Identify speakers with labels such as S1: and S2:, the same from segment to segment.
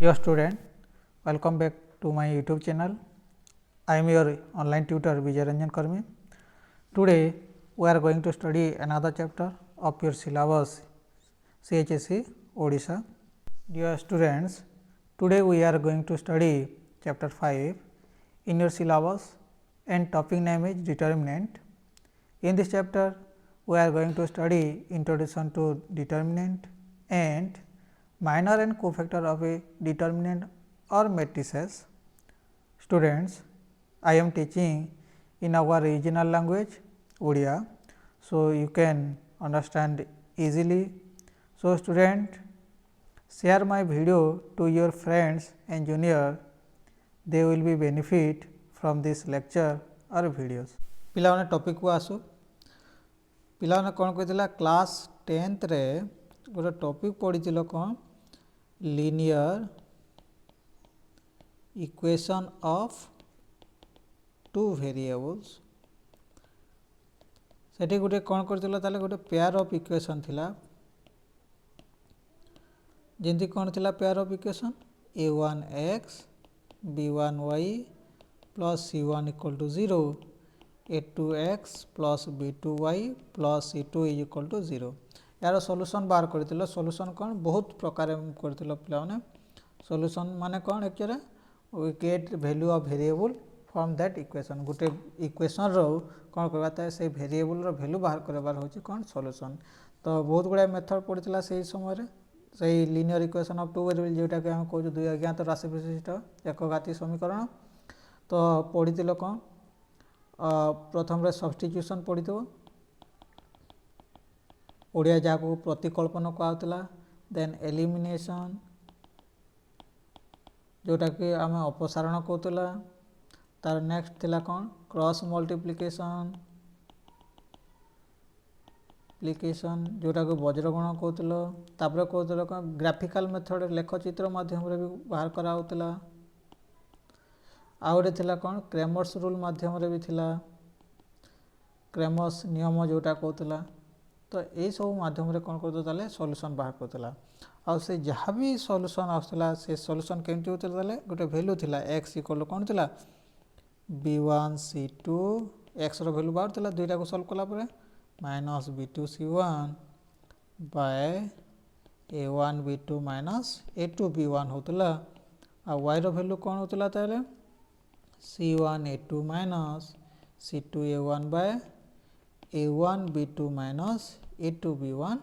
S1: Dear student, welcome back to my YouTube channel. I am your online tutor Vijay Ranjan Karmi. Today we are going to study another chapter of your syllabus CHSE Odisha. Dear students, today we are going to study chapter 5 in your syllabus and topic name is determinant. In this chapter we are going to study introduction to determinant and minor and cofactor of a determinant or matrices. Students, I am teaching in our regional language Odia, so you can understand easily. So, student, share my video to your friends and junior, they will be benefit from this lecture or videos. पिलाने topic को आसु पिलाने कौन कहला class 10th रे गोटे topic पढ़ी कौन linear equation of two variables सेठी गोटे कौन करथिला ताले गोटे पेयर ऑफ इक्वेशन थिला जेंति कौन थिला pair of equation a1x b1y plus c1 equal to 0 a2x plus b2y plus c2 is equal to 0 यार सॉल्यूशन बाहर करथिलो सॉल्यूशन कौन बहुत प्रकार करथिलो पिला माने सॉल्यूशन माने कौन actually we get value of variable from that equation गोटे इक्वेशन रो कौन करबाता है से वेरिएबल रो वैल्यू बाहर करबार होची कौन सॉल्यूशन तो बहुत गुडा मेथड पड़ितला से समय रे से linear equation of two variable जेटा के हम कहू दुई अज्ञात राशि विशिष्ट एकघाती समीकरण तो पड़ितलो कौन प्रथम रे सब्स्टिट्यूशन पड़ितो ओडिया जहाँ प्रतिकल्पन कहला देन एलिमिनेशन जोटा कि आम अपसारण कहला तार नेक्स्ट थिला कौन क्रॉस मल्टीप्लिकेशन जोटा कि वज्रगण कहला तापर कहला कौन ग्राफिकल मेथड लेखचित्र माध्यम रे भी बाहर करा होतला आउटे थिला कौन क्रेमर्स रूल माध्यम रे भी थिला क्रेमर्स नियम जोटा कहला तो ये सब माध्यम रे कौन करतो ताले सॉल्यूशन बाहर करतला आ से जहाँ भी सॉल्यूशन आसला से सॉल्यूशन केमती होतला ताले गोटे वैल्यू थिला x इक्वल कौन थिला b1 c2 x रो वैल्यू बाहर थिला दुईटा को सॉल्व कला परे minus b2 c1 bye a1 b2 minus a2 b1 होतला आ y रो वैल्यू कौन होतला ताले c1 a2 minus c2 a1 bye a1 b2 minus a2 b1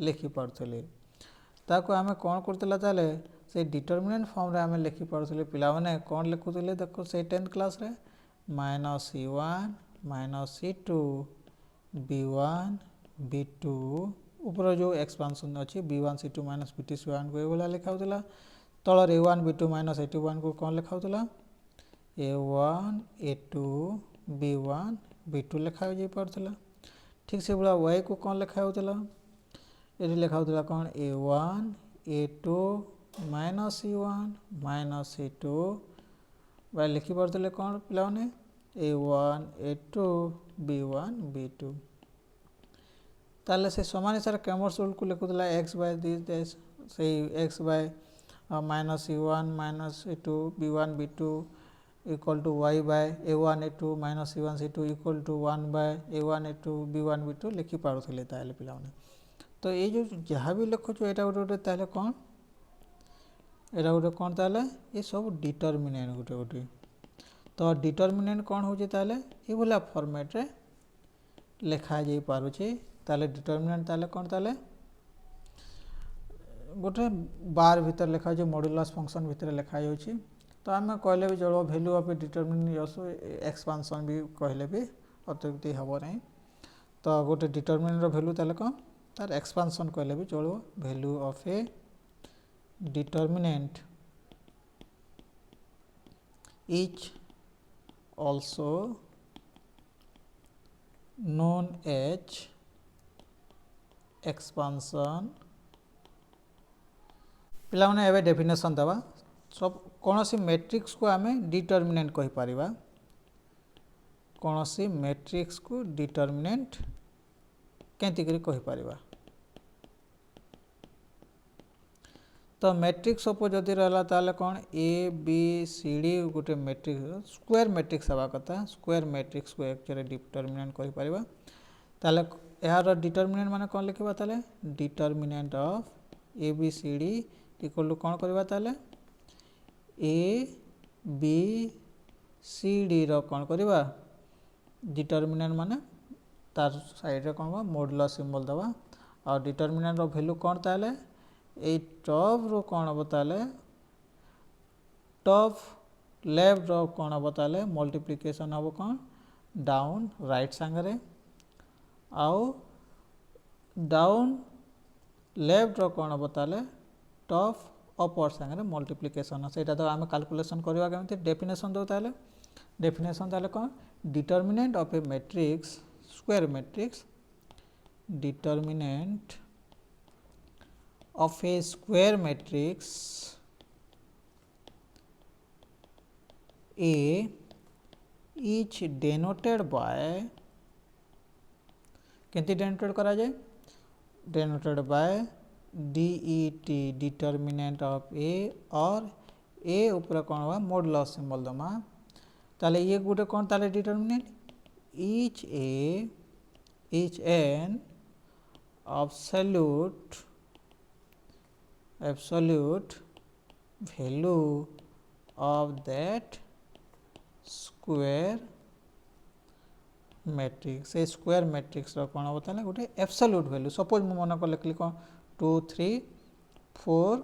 S1: लिखि पारथले ताको आमे कोन करतला ताले से डिटरमिनेंट फॉर्म रे आमे लिखि पारथले पिला माने कोन लिखुतले देखो से 10th क्लास रे minus c1 minus c2 b1 b2 ऊपर जो एक्सपेंशन अछि b1 c2 minus b2 c1 को एवला लिखा होतला तळ a1 b2 minus a2 b1 को कोन लिखा होतला a1 a2 b1 b2 लिखा हो जाई पारथला ठीक से बोला y को कौन लिखा होतला ये लिखा होतला कौन a1 a2 minus c1 minus c2 bye लिखि पारथले कौन पिलाने a1 a2 b1 b2 ताले से समान सारा क्रेमर्स रूल को लिखुतला x बाय दिस से x bye minus c1 minus a2 b1 b2 equal to y by a1 a2 minus c1 c2 equal to 1 by a1 a2 b1 b2 लिखि पारुथले ताले पिलाने तो ये जो जहाँ भी लिखो जो एटा गोटे ताले कौन एटा गोटे कौन ताले ये सब डिटरमिनेंट गोटे गोटे तो डिटरमिनेंट कौन होचे ताले ये बोला फॉर्मेट रे लिखा जाई पारुचे ताले डिटरमिनेंट ताले कौन ताले गोटे बार भीतर लिखा जो मॉड्यूलस फंक्शन भीतर लिखा जाउची तो आम कहले भी चलो वैल्यू ऑफ डिटरमिनेंट एक्सपांशन भी कहले भी अत्युक्ति हम ना तो गोटे डिटरमिनेंट वैल्यू ताले कौन तार एक्सपांशन कहले भी चलो value of a determinant is also known as expansion पिला माने एबे डेफिनेशन दबा सब कौन सी मैट्रिक्स को आमे डिटरमिनेंट कहि परिबा कौन सी मैट्रिक्स को डिटरमिनेंट केंति करि कहि परिबा तो मैट्रिक्स सपोज जदि रहा ताले कौन ए बी सी डी गोटे मैट्रिक्स स्क्वायर मैट्रिक्स हवा कथा स्क्वायर मैट्रिक्स को एक्चुअली डिटरमिनेंट कर परिबा ताले यार डिटरमिनेंट माने कौन लिखबा ताले determinant of A B C D equal to कौन करबा ताले ए बी सी डी रो कौन करबा डिटरमिनेंट माने तार साइड रे कौन मॉडुलस सिंबल दबा और डिटरमिनेंट रो वैल्यू कौन ताले ए टॉप रो कौन हम ताले टॉप लेफ्ट रो कौन हम ताले मल्टीप्लिकेशन हम कौन डाउन राइट सांगरे आउ डाउन लेफ्ट रो कौन हम ताले टॉप अपर सांगरे मल्टीप्लिकेशन सेटा तो आम कैलकुलेशन करवा केमती डेफिनेशन दो ताले डेफिनेशन ताले कौन determinant of A matrix square matrix determinant of a square matrix A each denoted by केंती denoted करा जाए denoted by DET determinant of A और A ऊपर कौन हुआ मॉडुलस सिंबल दमा ताले ये गुटे कौन ताले determinant each n absolute value of that square matrix से स्क्वायर मैट्रिक्स रो कौन होता है गोटे एब्सोल्यूट वैल्यू सपोज मु मन को लिखली कौन 2 3 4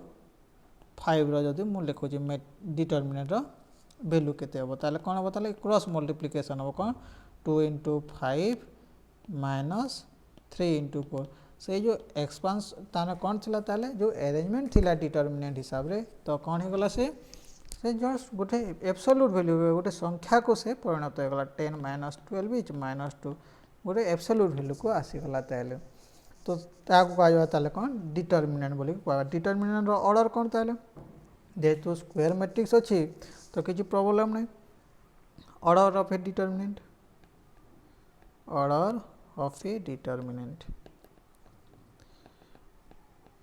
S1: 5 रो जदि मु लिखुची डिटरमिनेंट रो वैल्यू केते हो ताले कौन हो ताले क्रॉस मल्टीप्लिकेशन हो कौन 2 into 5 minus 3 into 4 से जो एक्सपांस ताने कौन थिला ताले जो अरेंजमेंट थिला डिटरमिनेंट हिसाब रे तो कौन हो गला से जस्ट गोटे एब्सोल्यूट वैल्यू गोटे संख्या को से परिणत हो गला 10 minus 12 इज -2 गोटे एब्सोल्यूट वैल्यू को आसी गला ताले तो ताको कहा जाय ताले कौन डिटरमिनेंट बोली कहा डिटरमिनेंट रो ऑर्डर कौन ताले जेतु स्क्वायर मैट्रिक्स अछि तो किछि प्रॉब्लम नै order of a determinant order of a determinant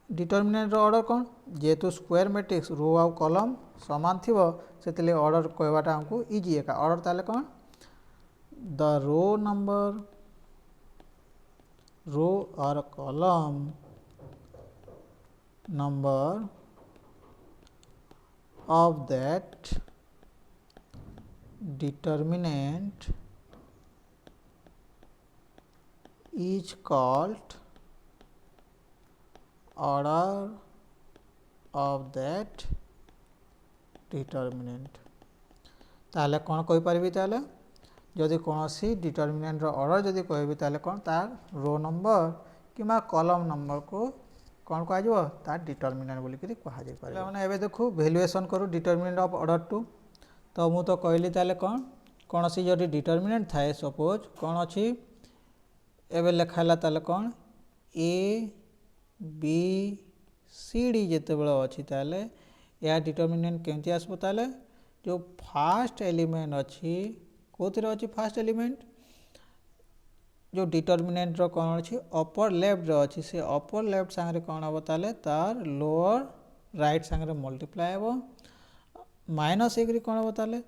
S1: determinant रो ऑर्डर कौन जेतु स्क्वायर मैट्रिक्स रो आउ कॉलम समान थिबो सेतले ऑर्डर कहवाटा हमको इजी एका ऑर्डर ताले कौन द रो नंबर रो और column number of that determinant is called order of that determinant ताले कौन कहि परिबी ताले जदि कोनोसी डिटरमिनेंट रो ऑर्डर जदि कहबी ताले कौन तार रो नंबर किमा कॉलम नंबर को कौन कह जाव तार डिटरमिनेंट बोली करि कहा जाय पारे माने एबे देखु वैल्यूएशन करू डिटरमिनेंट ऑफ ऑर्डर 2 तो मु तो कहली ताले कौन कोनोसी जदि डिटरमिनेंट थाए सपोज कौन अछि एबे लेखाला ताले कौन ए बी सी डी जेते बेला अछि ताले या डिटरमिनेंट केमति आसबो ताले जो फर्स्ट एलिमेंट अछि कोथिरे अछि फर्स्ट एलिमेंट जो डिटरमिनेंट रो कौन अछि अपर लेफ्ट रो अछि से अपर लेफ्ट संगे कौन हबो ताले तार लोअर राइट संगे मल्टीप्लाई हबो माइनस एग्री कौन हबो ताले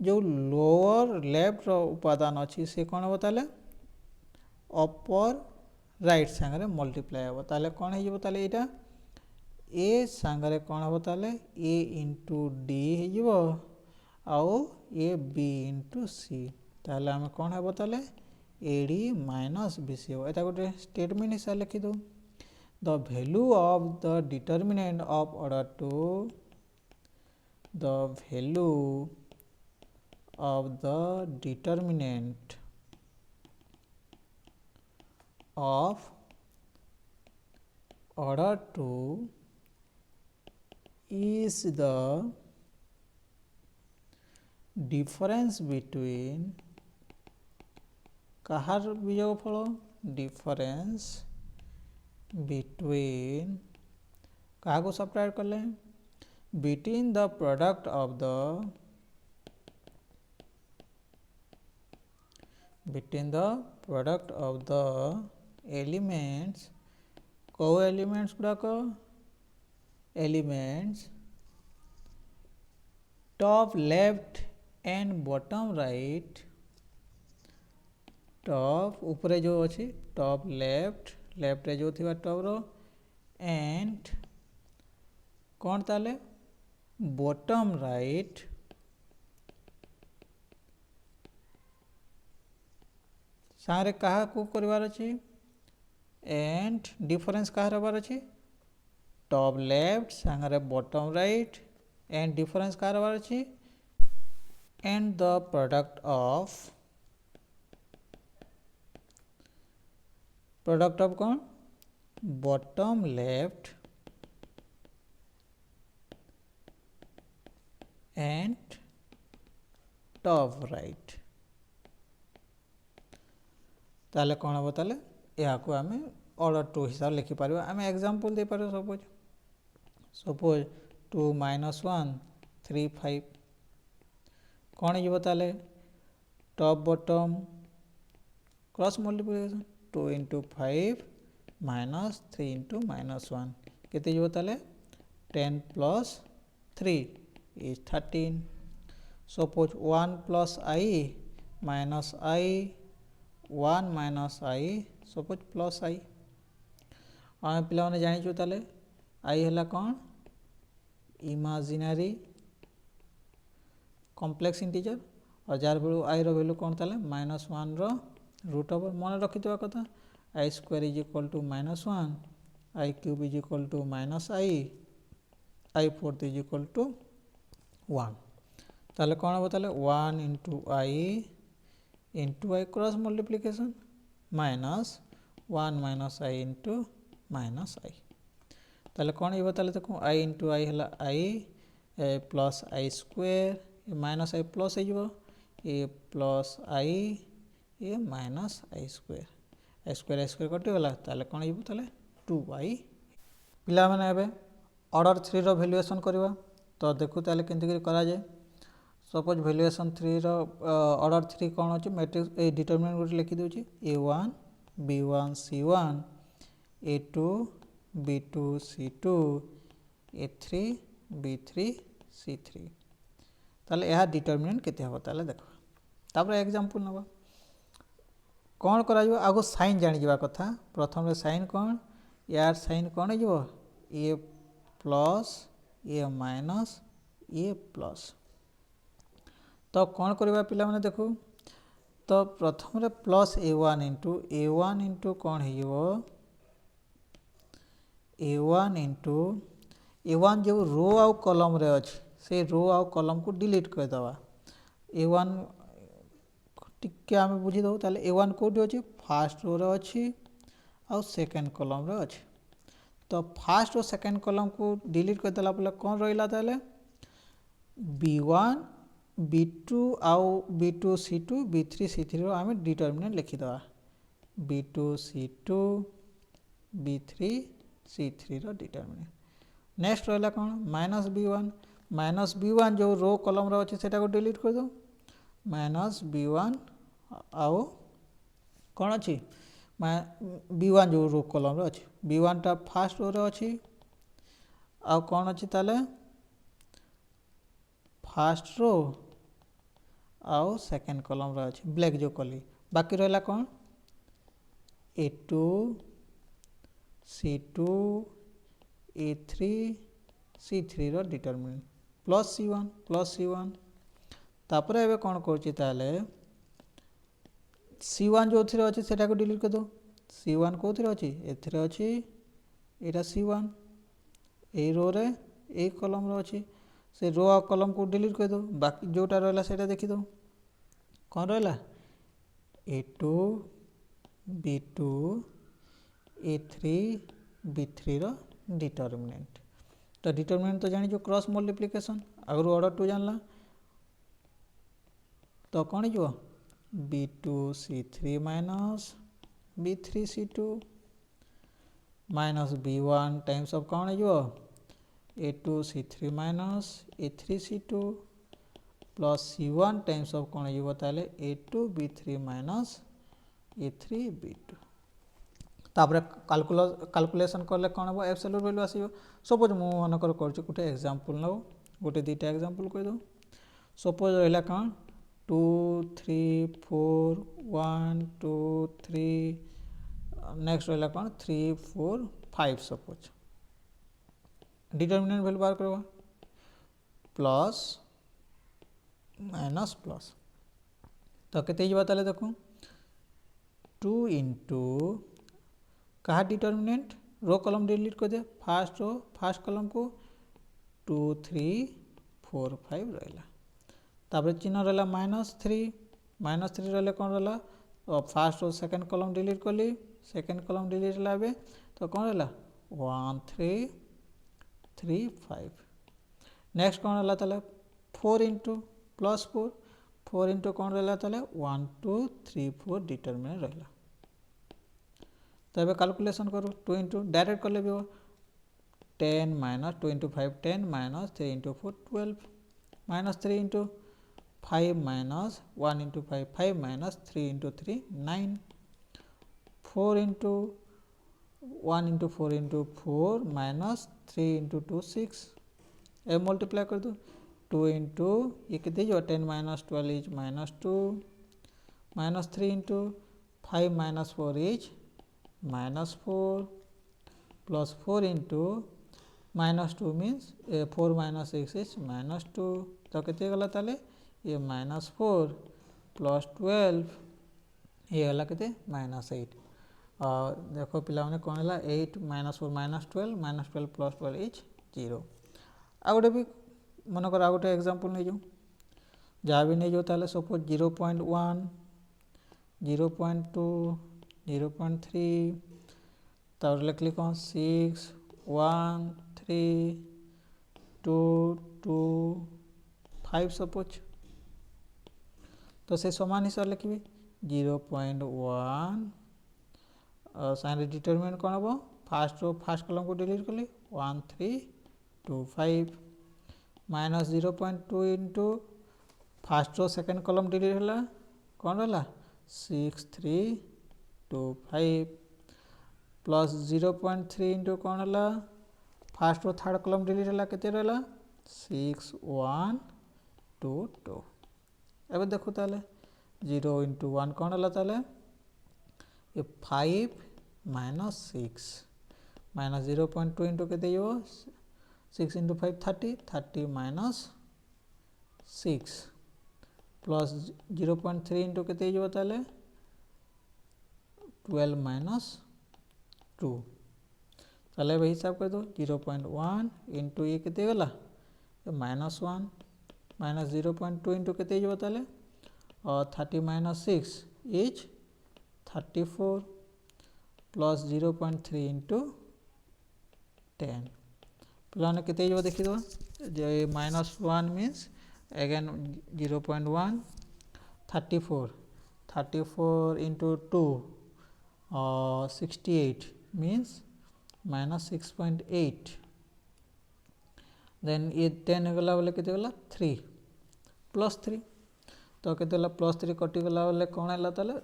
S1: जो लोअर लेफ्ट रो उपादान अछि से कौन हबो ताले अपर राइट संगे मल्टीप्लाई हबो ताले कौन हे जबो ताले एटा ए संगे कौन हबो ताले ए इंटू डी हे जबो आउ ए बी इंटू सी ताले हम कौन हबो ताले एडी माइनस बीसी हो एटा गोटे स्टेटमेंट हिसाब लिखि दो the value of the determinant of order 2 the value of the determinant of order 2 is the difference between कहार वियोग फल डिफरेंस बिटवीन कहा को सब्ट्रैक्ट करले between the product of the elements को एलिमेंट्स गुड़ाक elements top left and bottom right, top ऊपर जो अच्छी टॉप लेफ्ट लेफ्ट जो थी टॉप रो एंड कौन ताले बॉटम राइट सारे कहा को करवार अच्छी एंड डिफरेंस कहार हबार अच्छी टॉप लेफ्ट सांगे बॉटम राइट एंड डिफरेंस कहार हबार अच्छी एंड द प्रोडक्ट ऑफ कौन bottom left and top right ताले कौन हम ताले या को आमे ऑर्डर टू हिसाब लिखि पारिबा आमे एग्जांपल दे पारो सपोज 2 - 1 3 5 कौन हो ताले टॉप बॉटम क्रॉस मल्टीप्लिकेशन 2 × 5 - 3 × -1 केते जो ताले 10 + 3 is 13 suppose 1 + i - i 1 - i suppose plus i आम पिला माने जानिछु ताले आई हला कौन इमेजिनरी कॉम्प्लेक्स इंटीजर और जार भैल्यू आई रो भैल्यू कौन ताले -1 रो रूट ओवर मन रखिथिबा कथा i² = -1 i³ = -i i4 = 1 ताले कौन हम ताले 1 × i into i cross multiplication minus 1 - i into -i ताले कौन ये ताले देखो i into i हला i plus i square minus i plus हो ये प्लस i ये माइनस i स्क्वायर कटिगला ताले कौन हो ताले 2i पिला माने एबे ऑर्डर 3 रो वैल्यूएशन करबा तो देखु ताले केंति करा जाए सपोज वैल्यूएशन 3 रो ऑर्डर 3 कौन अच्छे मैट्रिक्स ए डिटरमिनेंट गोटे लिखि दूची a1 b1 c1 a2 b2 c2 a3 b3 c3 ताले यह डिटरमिनेंट केते हबो ताले देखो तापर एग्जांपल नबा कौन करा जो आगो साइन जानि जबा कथा प्रथम रे साइन कौन यार साइन कौन हो a plus a minus a plus तो कौन करवा पिला माने देखो तो प्रथम रे प्लस a1 इंटू कौन हो a1 इंटू a1 जो रो आउ कॉलम रे अछि से रो आउ कॉलम को डिलीट कर दवा a1 टिके आमे बुझी दो ताले a1 कोडी अछि फर्स्ट रो रे अछि आउ सेकंड कॉलम रे अछि तो फर्स्ट और सेकंड कॉलम को डिलीट कर देला पले कौन रहिला ताले b1 b2 आउ b2 c2 b3 c3 रो आमे डिटरमिनेंट लिखि दवा b2 c2 b3 c3 रो डिटरमिनेंट नेक्स्ट रहला कौन -b1 जो रो कॉलम रो अछि सेटा को डिलीट कर दो -b1 आउ कौन अछि b1 जो रो कॉलम रो अछि b1 टा फर्स्ट रो रो अछि आउ कौन अछि ताले फर्स्ट रो आउ सेकंड कॉलम रो अछि ब्लैक जो कली बाकी रहला कौन a2 c2 a3 c3 रो डिटरमिनेंट प्लस c1 तापर एबे कौन करछि ताले c1 जो थरे अछि सेटा को डिलीट कर दो c1 को थरे अछि एथरे अछि एटा c1 ए रो रे ए कॉलम रो अछि से रो आ कॉलम को डिलीट कर दो बाकी जोटा रहला सेटा देखि दो कौन रहला a2 b2 a3 b3 रो डिटरमिनेंट तो डिटरमिनेंट तो जानि जो क्रॉस मल्टीप्लिकेशन अगर ऑर्डर 2 जानला तो कौन जो b2 c3 minus b3 c2 minus b1 times of कौन जो a2 c3 minus a3 c2 plus c1 times of कौन जो ताले a2 b3 minus a3 b2 तापर कैलकुलेशन कले कौन हम एब्सोल्यूट वैल्यू आसो। सपोज मु मनकर कर गोटे एग्जांपल नौ गोटे दुईटा एग्जांपल कह दो। सपोज रहा कौन 2 3 4 1 2 3 नेक्स्ट रहा कौन 3 4 5 सपोज डिटरमिनेंट वैल्यू बाहर करवा प्लस माइनस प्लस तो केते जबा ताले देखो 2 इंटू कहा डिटरमिनेंट रो कॉलम डिलीट कर दे फास्ट रो फास्ट कॉलम को 2 3 4 5 रहा तापर चिन्ह रहा -3 रहा कौन रहा तो first row second column delete कली सेकेंड कॉलम डिलीट है तो कौन रहा 1 3 3 5 नेक्स्ट कौन रहा ताले 4 इंटू प्लस 4 इंटू कौन रहा ताले 1 2 3 4 डिटरमिनेंट रहा। तो ये कैलकुलेशन करो 2 इंटू डायरेक्ट कर ले 10 minus 2 into 5 10 minus 3 into 4 12 minus 3 into 5 minus 1 into 5 5 minus 3 into 3 9 4 into 1 into 4 into 4 minus 3 into 2 6 A multiply कर दो 2 इंटू ये कितने जो 10 minus 12 is -2 minus 3 into 5 minus 4 is -4 plus 4 into -2 means 4 minus 6 is -2 तो कितने गला ताले ये -4 प्लस 12 ये गला कितने -8 और देखो पिला मैंने कौन है 8 -4 -12 प्लस 12 इज 0। आ गोटे भी मनकर आ गोटे एग्जांपल नहीं जाऊँ जहाँ भी नहीं जाऊँ ताले सपोज 0.1 0.2 0.3 तब लिखली कौन 6 1 3 2 2 5 सपोज तो से समान हिसाब लिखी 0.1 साइन डिटरमिनेंट कौन हम फास्ट कॉलम को डिलीट कली 1 3 2 5 minus 0.2 into first row second column delete है कौन रहा 6 3 2 5 प्लस 0.3 इंटू कौन है first row third column delete है केते रहा 6 1 2 2 एबे देखो ताले 0 इंटू 1 कौन है ताले ये 5 माइनस 6 माइनस 0.2 इंटू केते यो 6 इंटू 5 30 माइनस 6 प्लस 0.3 इंटू केते जो ताले 12 माइनस 2 ताले भाई हिसाब कर दो 0.1 इंटू ये केते गला -1 माइनस 0.2 इंटू केते जो ताले और 30 माइनस 6 इज 34 प्लस 0.3 इंटू 10 पिलाने केते जो देखी दो जो -1 means again 0.1 34 into 2 68 means -6.8 then ये 10 गला बोले केते गला 3 प्लस 3 तो केते गला प्लस 3 कटि गला बोले कौन है ताले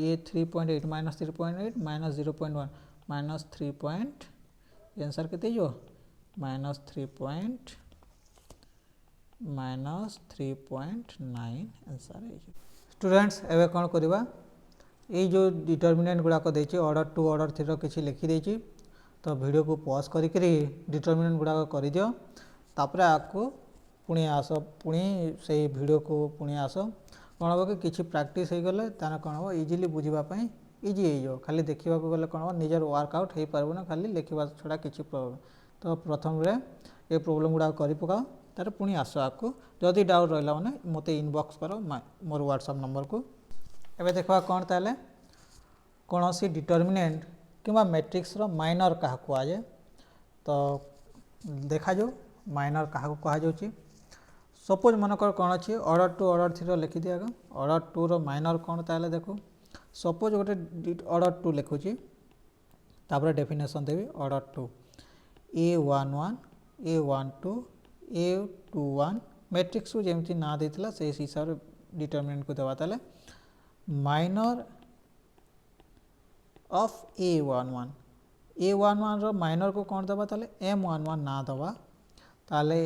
S1: ये 3.8 minus 3.8 minus 0.1 minus 3 point answer केते जो -3.9 आंसर है। स्टूडेंट्स एवं कौन करवा ये जो डिटरमिनेंट गुड़ाक देती ऑर्डर 2 ऑर्डर 3 किसी लिखिदे तो वीडियो को पॉज करी डिटरमिनेंट गुड़ाक कर दियो तापर आपको पुणी आस पुणी से वीडियो को पुणी आस कौन हम कि किसी प्रैक्टिस हो गले ताने कौन हम इजिली बुझापी इजी हो खाली देखा गले कौन हम निजर वर्कआउट हो पार ना खाली लिखा छड़ा किसी प्रॉब्लम तो प्रथम ये प्रोब्लेम गुड़ा कर पकाओ तार पुणी आस आपको जदि डाउट रहा मैंने मत इनबॉक्स कर मोर व्हाट्सएप नंबर को एवं देखा कौन ताले कौन सी डिटरमिनेंट किंवा मैट्रिक्स रो माइनर क्या कहुए तो देखा जो माइनर क्या कहुच्छी सपोज मनकर कौन अच्छी ऑर्डर 2 ऑर्डर 3 लिखी दिया ऑर्डर 2 रो माइनर कौन ताले देखो सपोज गोटे ऑर्डर 2 लिखुची तापर डेफिनेशन देवी order 2 A11 A12 A21 matrix को जमी ना देता से हिसाब से डिटरमिनेंट को देवा ताले minor of A11 A11 row minor को कौन दबा ताले M11 ना दबा ताले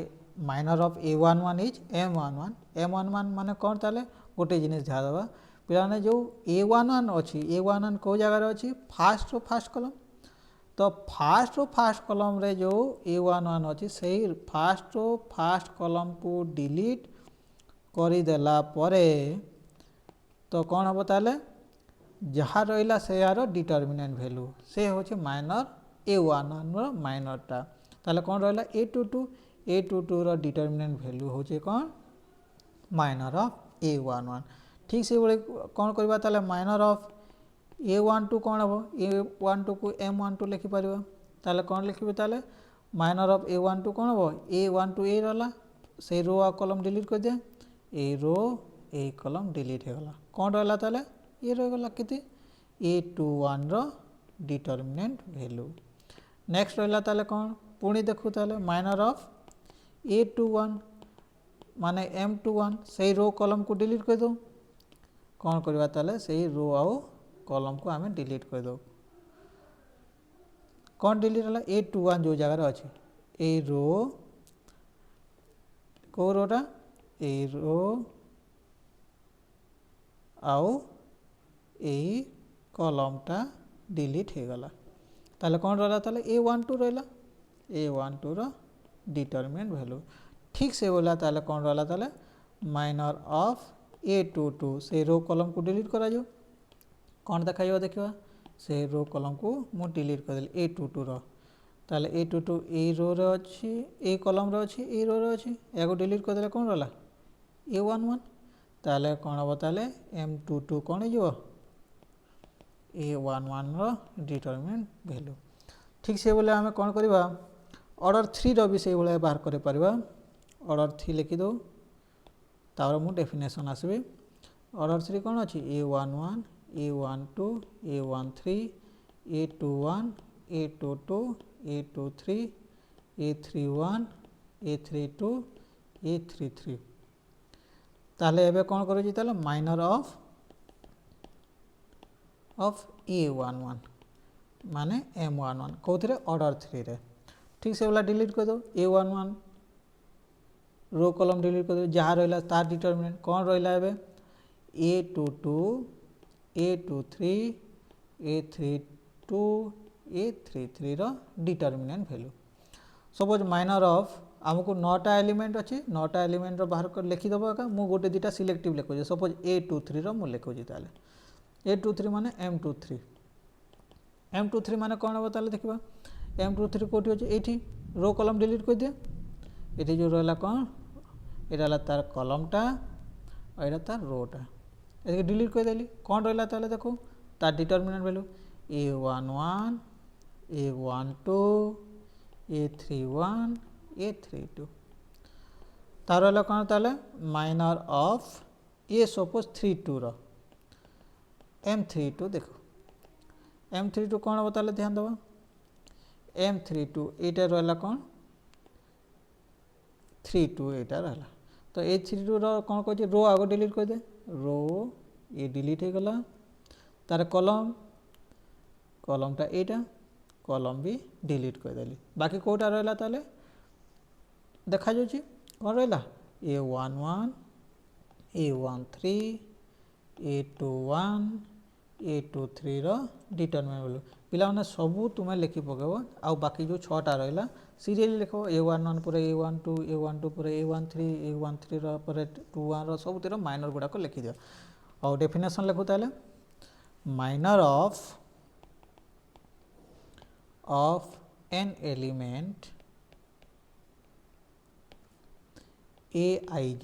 S1: minor of A11 is M11 M11 माने कौन ताले गोटे जिनिस ध्यान दबा पिलाने जो A11 अच्छी A11 को जगह अच्छी फास्ट कलम तो फास्ट कलम रे जो A11 अच्छी सही फास्ट कलम को डिलीट करदेला परे तो कौन हम ताले जहाँ रहा से यार डिटर्मिनेंट वैल्यू से होचे माइनर A11 माइनरटा ताले कौन रहा A22 रो डिटर्मिनेंट वैल्यू होचे कौन माइनर ऑफ A11 ठीक से बोले कौन करबा ताले माइनर ऑफ A12 कौन हम A12 को M12 लिखि पारिबा ताले कौन लिखिबे ताले माइनर ऑफ A12 कौन हम A12 ए रहला से रो आ कॉलम डिलीट कर दे ए रो ए कॉलम डिलीट हो गला कौन रहला ताले ये रह गला किते A21 रो डिटर्मिनेंट वैल्यू नेक्स्ट रहला ताले कौन पुणी देखु ताले माइनर ऑफ A21 माने M21 से रो कॉलम को डिलीट कर दो कौन करबा ताले से रो आओ कॉलम को आमे डिलीट कर दो कौन डिलीट होला A21 जो जगह रे अछि ए रो को रोटा ए रो आओ ए कॉलमटा डिलीट हो गला ताले कौन रहला ताले A12 रहला A12 रो डिटर्मिनेंट वैल्यू ठीक से बोला ताले कौन रहला ताले माइनर ऑफ A22 से रो कॉलम को डिलीट करा जो कौन देखा देखिवा से रो कॉलम को मु डिलीट कर देली A22 रो ताले A22 ए रो रे अछि ए कॉलम रे अछि ए रो रे अछि एगो डिलीट कर देले कौन रहला A11 ताले कौन हम ताले M22 कौन हो जो A11 रो डिटर्मिनेंट वैल्यू ठीक से बोले आमे कौन करबा ऑर्डर 3 रो भी से बोले बाहर करे परबा ऑर्डर 3 लिखि दो तार मु डेफिनेशन आसबे ऑर्डर 3 कौन अछि A11 A12 A13 A21 A22 A23 A31 A32 A33 ताले एबे कौन करू ताले माइनर ऑफ A11 माने M11 कोथरे ऑर्डर 3 रे ठीक से वाला डिलीट कर दो A11 रो कॉलम डिलीट कर दो जहाँ रहला तार डिटर्मिनेंट कौन रहला एबे A22 A23 A32 A33 रो determinant value suppose minor of आमको 9टा एलिमेंट अच्छे 9टा एलिमेंट रो बाहर कर लिखि दबो का मु गोटे दिटा सिलेक्टिव लिखो सपोज A23 रो मु लिखो ताले A23 माने M23 माने कौन हम ताले देखिबा M23 कोठी अछि एठी रो कॉलम डिलीट कर दिया एठी जो रहला कौन एटा तार कॉलमटा और एटा तार रोटा एके डिलीट कर देली कौन रहला ताले देखो तार determinant value A11 A12 A31 A32 तार रहला कौन ताले माइनर ऑफ ए सपोज 32 रो M32 देखो M32 कौन हम ताले ध्यान दबा M32 एटा रहला कौन 32 एटा रहला तो A32 रो कौन कहछि रो आगो डिलीट कर दे रो ए डिलीट हो गला तार कॉलमटा एटा कॉलम भी डिलीट कर देली बाकी कोटा रहला ताले देखा जाउछि कौन रहला A11 A13 A21 A23 रो डिटर्मिनेंट वैल्यू पिला माने सबू तुमे लिखि पकेबो आ बाकी जो 6टा रहला सीरियली लिखो A11 पर A12 पर A13 रो पर 21 रो सब तेरो माइनर गुडा को लिखि दियो और डेफिनेशन लिखो ताले minor of an element Aij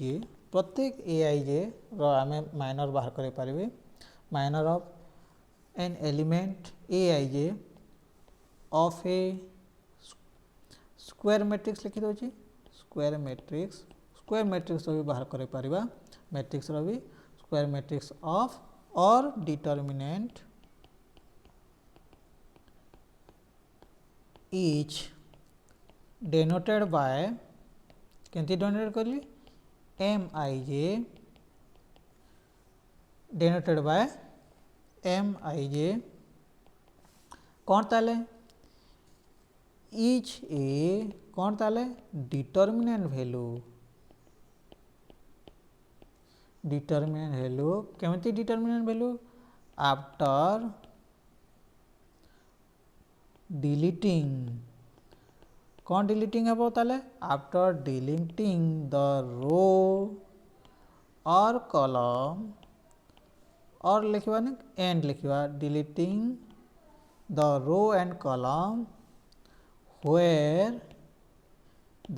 S1: प्रत्येक Aij रो आमे माइनर बाहर करे पारिबे minor of an element Aij of a square matrix लिखि दोछि स्क्वायर मैट्रिक्स भी बाहर करे पारिबा मैट्रिक्स रो भी स्क्वायर मैट्रिक्स ऑफ और डिटर्मिनेंट इज डेनोटेड बाय केंति डेनोटेड करली Mij डेनोटेड बाय Mij कौन ताले इच ए कौन ताले डिटर्मिनेंट वैल्यू केमती डिटर्मिनेंट वैल्यू आफ्टर डिलीटिंग कौन डिलीटिंग है ताले आफ्टर डिलीटिंग द रो और कॉलम और लिखवा ना एंड लिखवा deleting the row and column where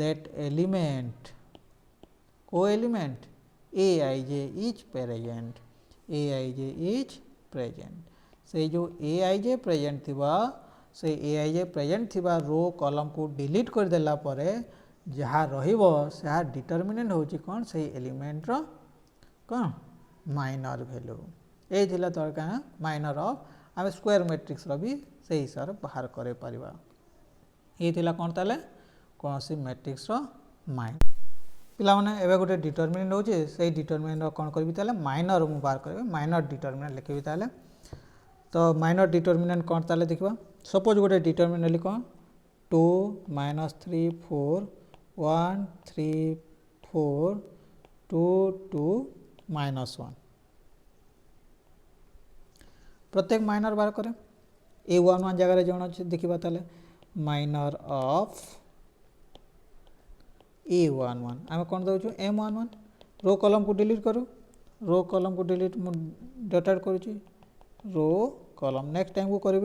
S1: that element co-element aij is present से जो aij present थिबा से aij present थिबा रो कॉलम को डिलीट कर देला परे जहाँ रहिबो से डिटर्मिनेंट होची कौन से एलिमेंट रो कौन माइनर वैल्यू ए थिला तो का माइनर ऑफ आम स्क्वायर मैट्रिक्स भी से हिसाब से बाहर कर पारिबा ये थिला कौन ताले कौन सी मैट्रिक्स रो माइन पिला माने एबे गोटे डिटर्मिनेंट होचे से डिटर्मिनेंट रो कौन करबी ताले माइनर मु बाहर करबे माइनर डिटर्मिनेंट लिखबी ताले तो माइनर डिटर्मिनेंट कौन ताले देखबा सपोज गोटे डिटर्मिनेंट लिखो 2 -3 4 1 3 4 2 2 -1 प्रत्येक माइनर बाहर करें ए 1 जगह जौन अच्छे देखा ताले माइनर ऑफ A11 आम कौन दौचु M11 रो कॉलम को डिलीट करूँ रो कॉलम को डिलीट डेटाट करुँच रो कॉलम नेक्स्ट टाइम को करी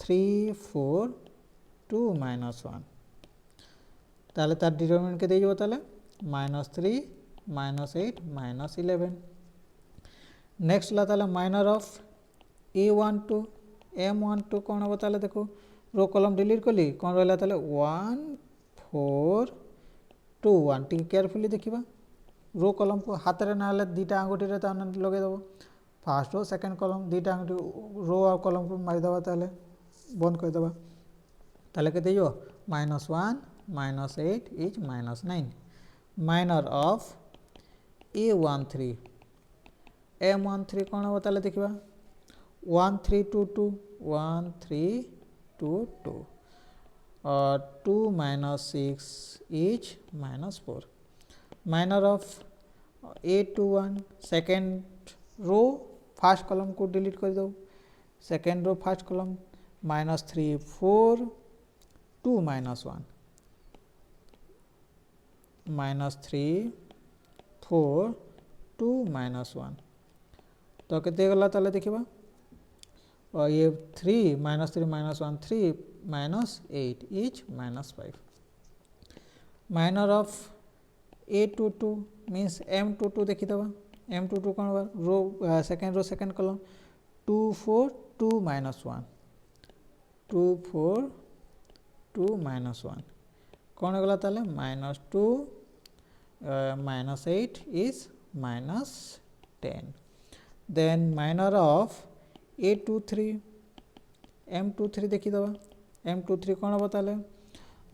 S1: 3 4 2 -1 ताले तार डिटरमिनेंट के देइबो ताले -3 -8 -11 नेक्स्ट ला ताले माइनर ऑफ A12 M12 कौन हम ताले देखो रो कॉलम डिलीट कली कौन रहा ताले 1 4 2 1 टी केयरफुली देखिबा रो कॉलम को हाथ रे ना दीटा आंगुठी रे ता लगे दबो फर्स्ट रो सेकंड कॉलम दीटा आंगुठी रो और कॉलम को मारी दबा ताले बंद कर दबा ताले के देयो -1 -8 is -9 minor of A13 M13 कौन हम ताले देखिबा 1 3 2 2 1 3 2 2 2 -6 is -4 minor of A21 second row first column को डिलीट कर दो सेकेंड रो फर्स्ट कॉलम -3 4 2 -1 -3 4 2 -1 तो केते गला ताले देखिबा और ये 3 -3 -1 3 -8 is -5 minor of A22 means M22 देखिदबा M22 कौन बा रो सेकेंड कॉलम 2 4 2 -1 2 4 2 -1 कौन गला ताले -2 -8 is -10 then minor of A23 M23 देखिदबा M23 कौन हम ताले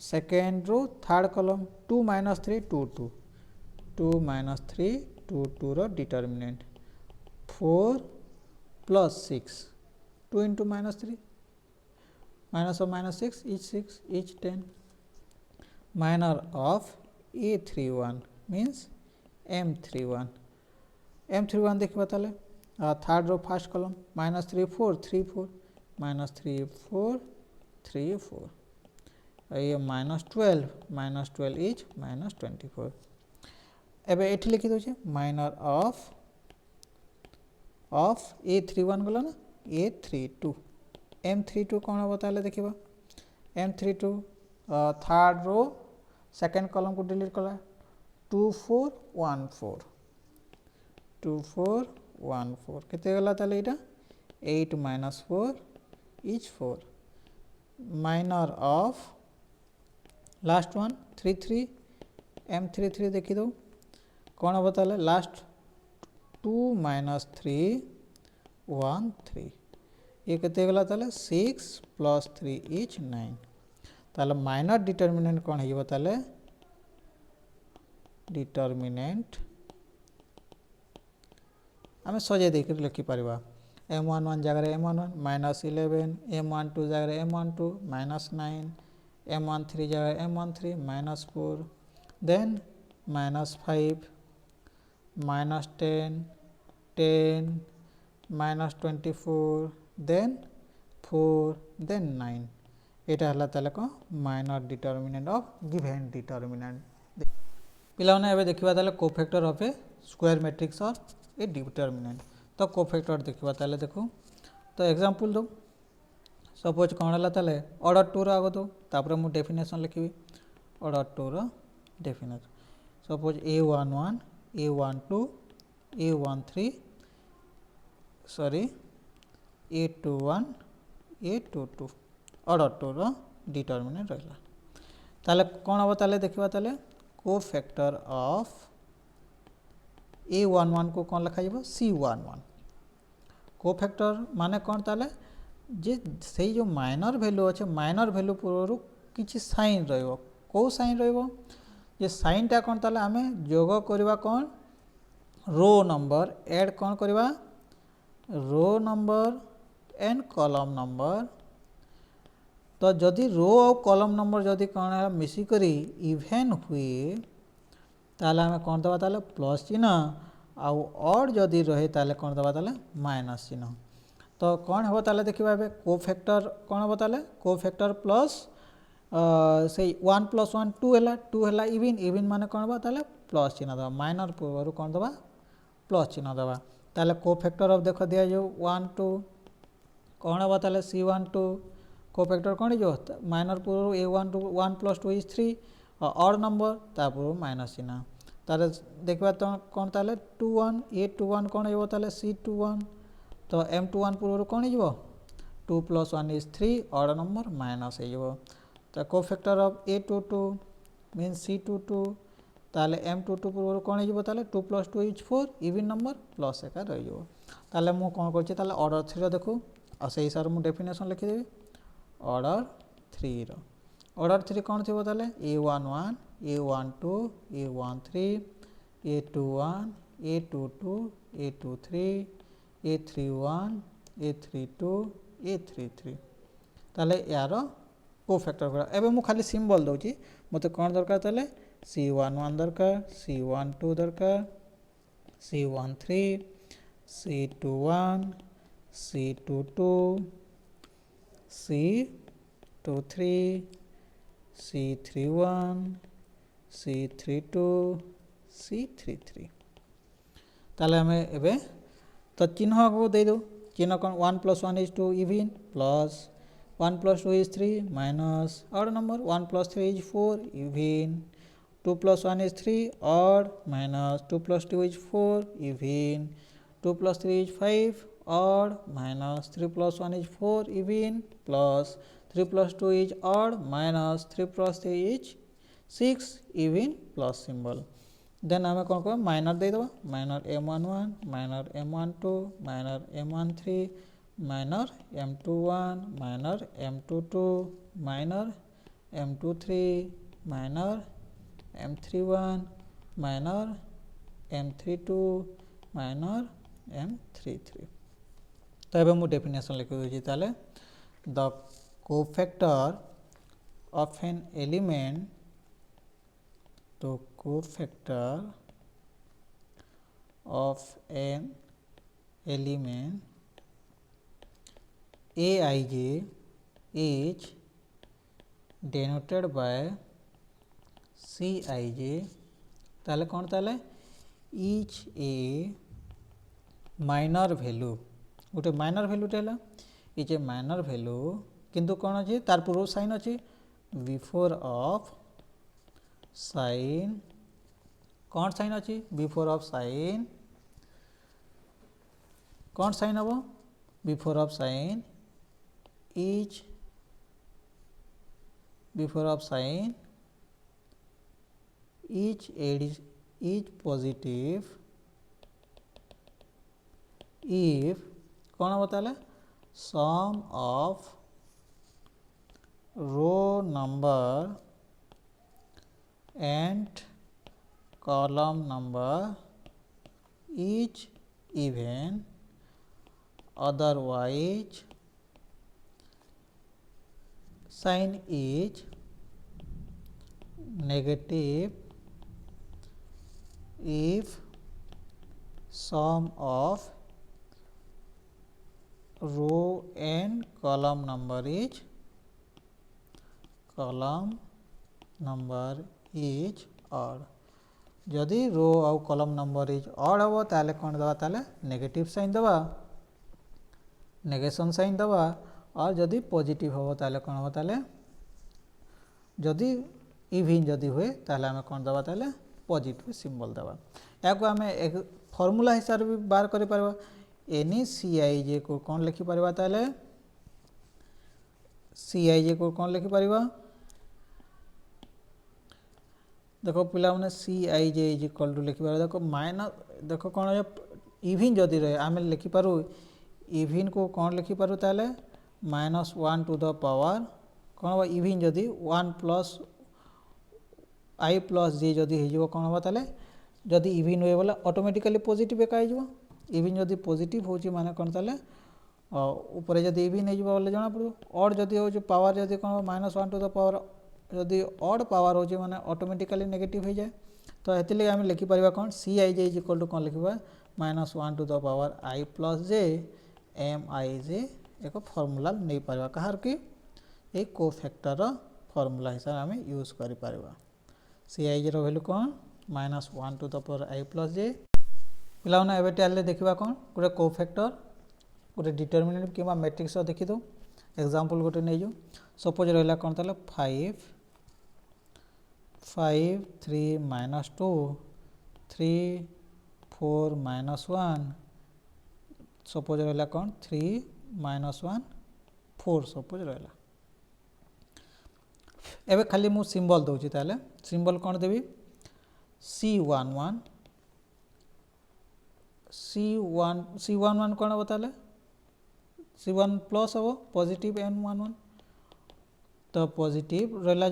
S1: सेकेंड रो थर्ड कॉलम 2 -3 2 2 2 -3 2 2 रो determinant 4 + 6 2 × -3 -6 is 10 minor of A31 means M31 देखिबा ताले थर्ड रो फर्स्ट कॉलम -3 4 3 4 -3 4 3 4 ये -12 इज -24 एबे एठी लिखि दो माइनर ऑफ A31 गला ना A32 M32 कौन हम ताले देखिबा M32 third row second column को डिलीट कला 2 4 1 4 2 4 1 4 केते गला ताले इटा 8 -4 is 4 minor of last one 3 3 M33 देखी दो कौन हम ताले लास्ट 2 -3 1 3 ये केते गला ताले 6 + 3 इज 9 ताले माइनर डिटर्मिनेंट कौन है ताले डिटर्मिनेंट आम सजे देकर लिखिपर m11 ଜାଗାରେ m11 -11, m12 ଜାଗାରେ m12 -9, m13 ଜାଗାରେ m13 -4, then -5, -10, 10, -24, then 4, then 9. এটা ହେଲା ତାହେଲେ କ'ଣ ମାଇନର ଡିଟରମିନାଣ୍ଟ ଅଫ୍ ଗିଭେନ୍ ଡିଟରମିନାଣ୍ଟ। ପିଲାମାନେ ଏବେ ଦେଖିବା ତାହେଲେ କୋଫ୍ୟାକ୍ଟର ଅଫ୍ ଏ ସ୍କୋୟାର ମ୍ୟାଟ୍ରିକ୍ସ ଅର୍ ଏ ଡିଟରମିନାଣ୍ଟ। ତ କୋଫ୍ୟାକ୍ଟର ଦେଖିବା ତାହେଲେ ଦେଖୁ। ତ ଏକ୍ଜାମ୍ପଲ୍ ଦେଉ। ସପୋଜ୍ କ'ଣ ହେଲା ତାହେଲେ ଅର୍ଡ଼ର 2ର ଆଗ ଦେଉ, ତାପରେ ମୁଁ ଡେଫିନେସନ୍ ଲେଖିବି। ଅର୍ଡ଼ର 2ର definition suppose A11, A12, A13 sorry A21, A22 order 2ର ଡିଟରମିନାଣ୍ଟ ରହିଲା। ତାହେଲେ କ'ଣ ହେବ ତାହେଲେ ଦେଖିବା ତାହେଲେ କୋଫ୍ୟାକ୍ଟର ଅଫ୍ A11 को କ'ଣ ଲେଖାଯିବ C11। କୋଫ୍ୟାକ୍ଟର ମାନେ କ'ଣ ତାହେଲେ ଯେ ସେଇ ଯେଉଁ ମାଇନର ଭ୍ୟାଲୁ ଅଛି ମାଇନର ଭ୍ୟାଲୁ ପୂର୍ବରୁ କିଛି ସାଇନ୍ ରହିବ। କେଉଁ ସାଇନ୍ ରହିବ ଯେ ସାଇନ୍ଟା କ'ଣ ତାହେଲେ ଆମେ ଯୋଗ କରିବା କ'ଣ ରୋ ନମ୍ବର ଏଡ଼୍ କ'ଣ କରିବା ରୋ ନମ୍ବର ଏଣ୍ଡ କଲମ୍ ନମ୍ବର। ତ ଯଦି ରୋ ଆଉ କଲମ୍ ନମ୍ବର ଯଦି କ'ଣ ମିଶିକରି ଇଭେନ୍ ହୁଏ ତାହେଲେ ଆମେ କ'ଣ ଦେବା ତାହେଲେ ପ୍ଲସ୍ ଚିହ୍ନ, ଆଉ ଅଡ଼୍ ଯଦି ରହେ ତାହେଲେ କ'ଣ ଦେବା ତାହେଲେ ମାଇନସ୍ ଚିହ୍ନ। ତ କ'ଣ ହେବ ତାହେଲେ ଦେଖିବା ଏବେ କୋଫ୍ୟାକ୍ଟର କ'ଣ ହେବ ତାହେଲେ କୋଫ୍ୟାକ୍ଟର ପ୍ଲସ୍ ସେଇ 1 + 1 2 ହେଲା, 2 ହେଲା ଇଭିନ୍, ଇଭିନ୍ ମାନେ କ'ଣ ହେବ ତାହେଲେ ପ୍ଲସ୍ ଚିହ୍ନ ଦେବା, ମାଇନର ପୂର୍ବରୁ କ'ଣ ଦେବା ପ୍ଲସ୍ ଚିହ୍ନ ଦେବା। ତାହେଲେ କୋଫ୍ୟାକ୍ଟର ଅଫ୍ ଦେଖ ଦିଆଯିବ 1 2 କ'ଣ ହେବ ତାହେଲେ C12 କୋଫ୍ୟାକ୍ଟର କ'ଣ ହେଇଯିବ ମାଇନର ପୂର୍ବରୁ A12 1 + 2 = 3 ଅଡ଼୍ ନମ୍ବର ତାପରେ ମାଇନସ୍ ଚିହ୍ନ। ତାହେଲେ ଦେଖିବା ତ କ'ଣ ତାହେଲେ 21 A21 କ'ଣ ହେଇଯିବ ତାହେଲେ C21। ତ M21 ପୂର୍ବରୁ କ'ଣ ହେଇଯିବ 2 + 1 = 3 ଅଡ଼୍ ନମ୍ବର ମାଇନସ୍ ହେଇଯିବ। ତ କୋଫ୍ୟାକ୍ଟର ଅଫ୍ A22 ମିନ୍ସ C22 ତାହେଲେ M22 ପୂର୍ବରୁ କ'ଣ ହେଇଯିବ ତାହେଲେ 2 + 2 = 4 ଇଭିନ୍ ନମ୍ବର ପ୍ଲସ୍ ଏକା ରହିଯିବ। ତାହେଲେ ମୁଁ କ'ଣ କରୁଛି ତାହେଲେ ଅର୍ଡ଼ର 3ର ଦେଖୁ, ଆଉ ସେଇ ହିସାବରେ ମୁଁ ଡେଫିନେସନ୍ ଲେଖିଦେବି। ଅର୍ଡ଼ର 3ର ଅର୍ଡ଼ର 3 କ'ଣ ଥିବ ତାହେଲେ A11, A12, A13, A21, A22, A23, A31, A32, A33 ତାହେଲେ ୟାର କୋଫ୍ୟାକ୍ଟର ଗୁଡ଼ା। ଏବେ ମୁଁ ଖାଲି ସିମ୍ବଲ୍ ଦେଉଛି, ମୋତେ କ'ଣ ଦରକାର ତାହେଲେ C11 ଦରକାର, C12 ଦରକାର, C13, C21, C22, C23, C31, C32, C33 ତାହେଲେ ଆମେ ଏବେ ତ ଚିହ୍ନକୁ ଦେଇଦେଉ। ଚିହ୍ନ କ'ଣ 1 + 1 = 2 even, plus 1 + 2 = 3 minus odd number 1 + 3 = 4 even, 2 + 1 = 3 odd minus 2 + 2 = 4 even, 2 + 3 = 5 odd minus 3 + 1 = 4 even, plus 3 + 2 = odd minus 3 + 3 = 6 even plus symbol. Then ଆମେ କ'ଣ କରିବା ମାଇନର ଦେଇଦେବା, minor M11, minor M12, minor M13, minor M21, minor M22, minor M23, minor M31, minor M32, minor M33। ତ ଏବେ ମୁଁ definition ଲେଖିଦେଉଛି ତାହେଲେ ଦ କୋଫ୍ୟାକ୍ଟର of N element तो cofactor of an element Aij is denoted by Cij। ताले कौन ताले each a minor value गोटे minor value टेला इज ए माइनर भैल्यू किंतु कौन अच्छी तार पूर्व साइन अच्छी बिफोर ऑफ साइन कौन साइन अच्छी बिफोर ऑफ साइन कौन साइन हम before of sign is before of sign is positive if कौन हम ताले sum of row number and column number is even otherwise sign is negative if sum of row and column number is odd. जदि रो आउ column number is odd हम ताले कौन दवा ताले नेगेटिव साइन दवा नेगेशन साइन दवा और जदि पॉजिटिव हम ताले कौन हम ताले जदि इविन जदि हुए ताले आम कौन दवा ताले पॉजिटिव सिंबल दवा या को आम एक फॉर्मूला हिसाब से भी बाहर कर पारबा एनी सीआईजे को कौन लिखि पारबा ताले सीआईजे को कौन लिखि पारबा देखो पिला मैंने सीआईजे इज इक्वल टू लिखि पार देखो माइनस देखो कौन इविन जदि रहे आम लिखिपारू इविन को कौन लिखिपारू ताले -1 टू द पावर कौन हम इविन जदि 1 प्लस आई प्लस जे जदि हो कौन हम ताले जदि इविन हुए बोले ऑटोमेटिकली पॉजिटिव एका हो इविन जदि पॉजिटिव होची माने कौन ताले ऊपर जदि इविन हो बोले जना पड़ो और जदि हो पावर जदि कौन -1 टू द पावर जदि ऑड पावर हो माने ऑटोमेटिकली नेगेटिव हो जाए तो ये आम लिखिपर कौन c i j is equal to कौन लिखा -1 to the power i plus j m i j एक फॉर्मूला नहीं पार कहार कि एक कोफैक्टर फॉर्मूला हिसाब आम यूज कर सी आई जे वैल्यू कौन -1 to the power i plus j पिलाने एवं टेल देखा कौन गोटे कोफैक्टर गोटे डिटरमिनेंट कि मैट्रिक्स देखी दो एग्जांपल गोटे नहीं जो सपोज रहा कौन ताले 5 3 -2 3 4 -1 सपोज रहा कौन 3 -1 4 सपोज रहा एवं खाली मु सिंबल दूसरी ताले सिंबल कौन देवी C11 कौन हम ताले C1 प्लस हम पॉजिटिव M11 तो पॉजिटिव रहा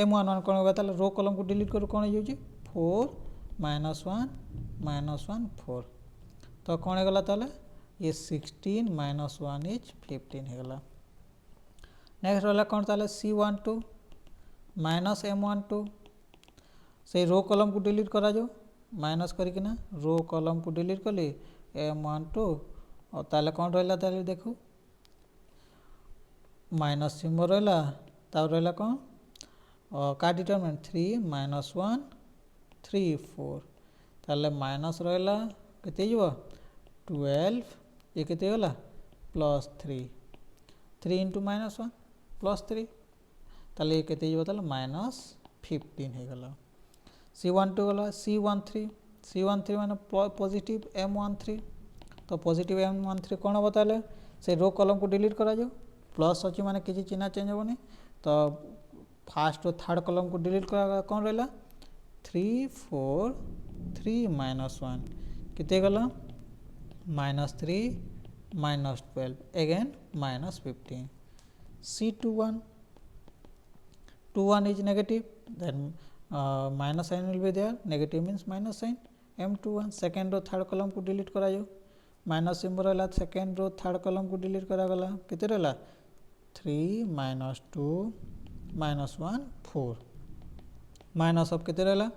S1: M11 कौन होगा ताले रो कॉलम को डिलीट करूँ कौन हो 4 -1 -1 4 तो कौन होगा ताले ये 16 -1 इज 15 होगा नेक्स्ट रहा कौन ताले C12 -M12 से रो कॉलम को डिलीट करा जो माइनस करना रो कॉलम को डिलीट कली M12 और ताले कौन रहा ताले देखो माइनस सिंबल रहा तब रहा कौन का डिटरमिनेंट 3 -1 3 4 ताले माइनस रहा केते जीव 12 ये केते गला +3 3 इंटू -1 +3 ताले ये केते जीव ताले -15 हो गला C12 गला C13 माने पॉजिटिव M13 तो पॉजिटिव M13 कौन हम ताले से रो कॉलम को डिलीट करा जो प्लस अच्छी माने किसी चिन्ह चेंज होनी तो फास्ट और थर्ड कॉलम को डिलीट करा कौन रहा 3 4 3 -1 कितने गला -3 -12 again -15 C21 21 is negative then minus sign will be there negative means minus sign M21 second row third column को डिलीट करा जो माइनस सिंबल रहा सेकेंड रो थर्ड कॉलम को डिलीट करा गला कितने रहा 3 -2 -1 4 माइनस ऑफ कितने रहा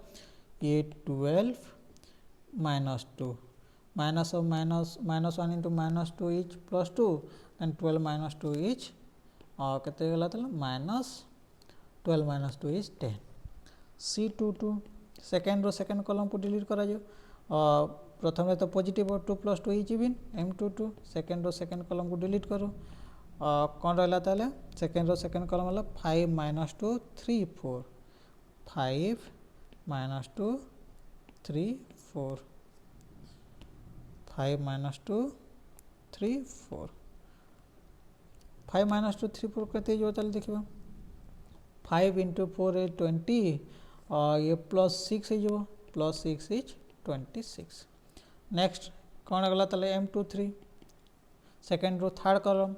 S1: ये 12 -2 minus of -1 into -2 is +2 then 12 -2 is कितने गला -12 -2 is 10 C22 second row second column को डिलीट करा जो प्रथम तो positive 2 + 2 is even M22 second row second column को डिलीट करो कौन रहा ताले सेकेंड रो सेकेंड कॉलम वाला 5 -2 3 4 5 -2 3 4 5 -2 3 4 5 -2 3 4 कहते जो ताले देखिए 5 × 4 is 20 और ये +6 है जो +6 इज 26 नेक्स्ट कौन अगला ताले M23 second row third column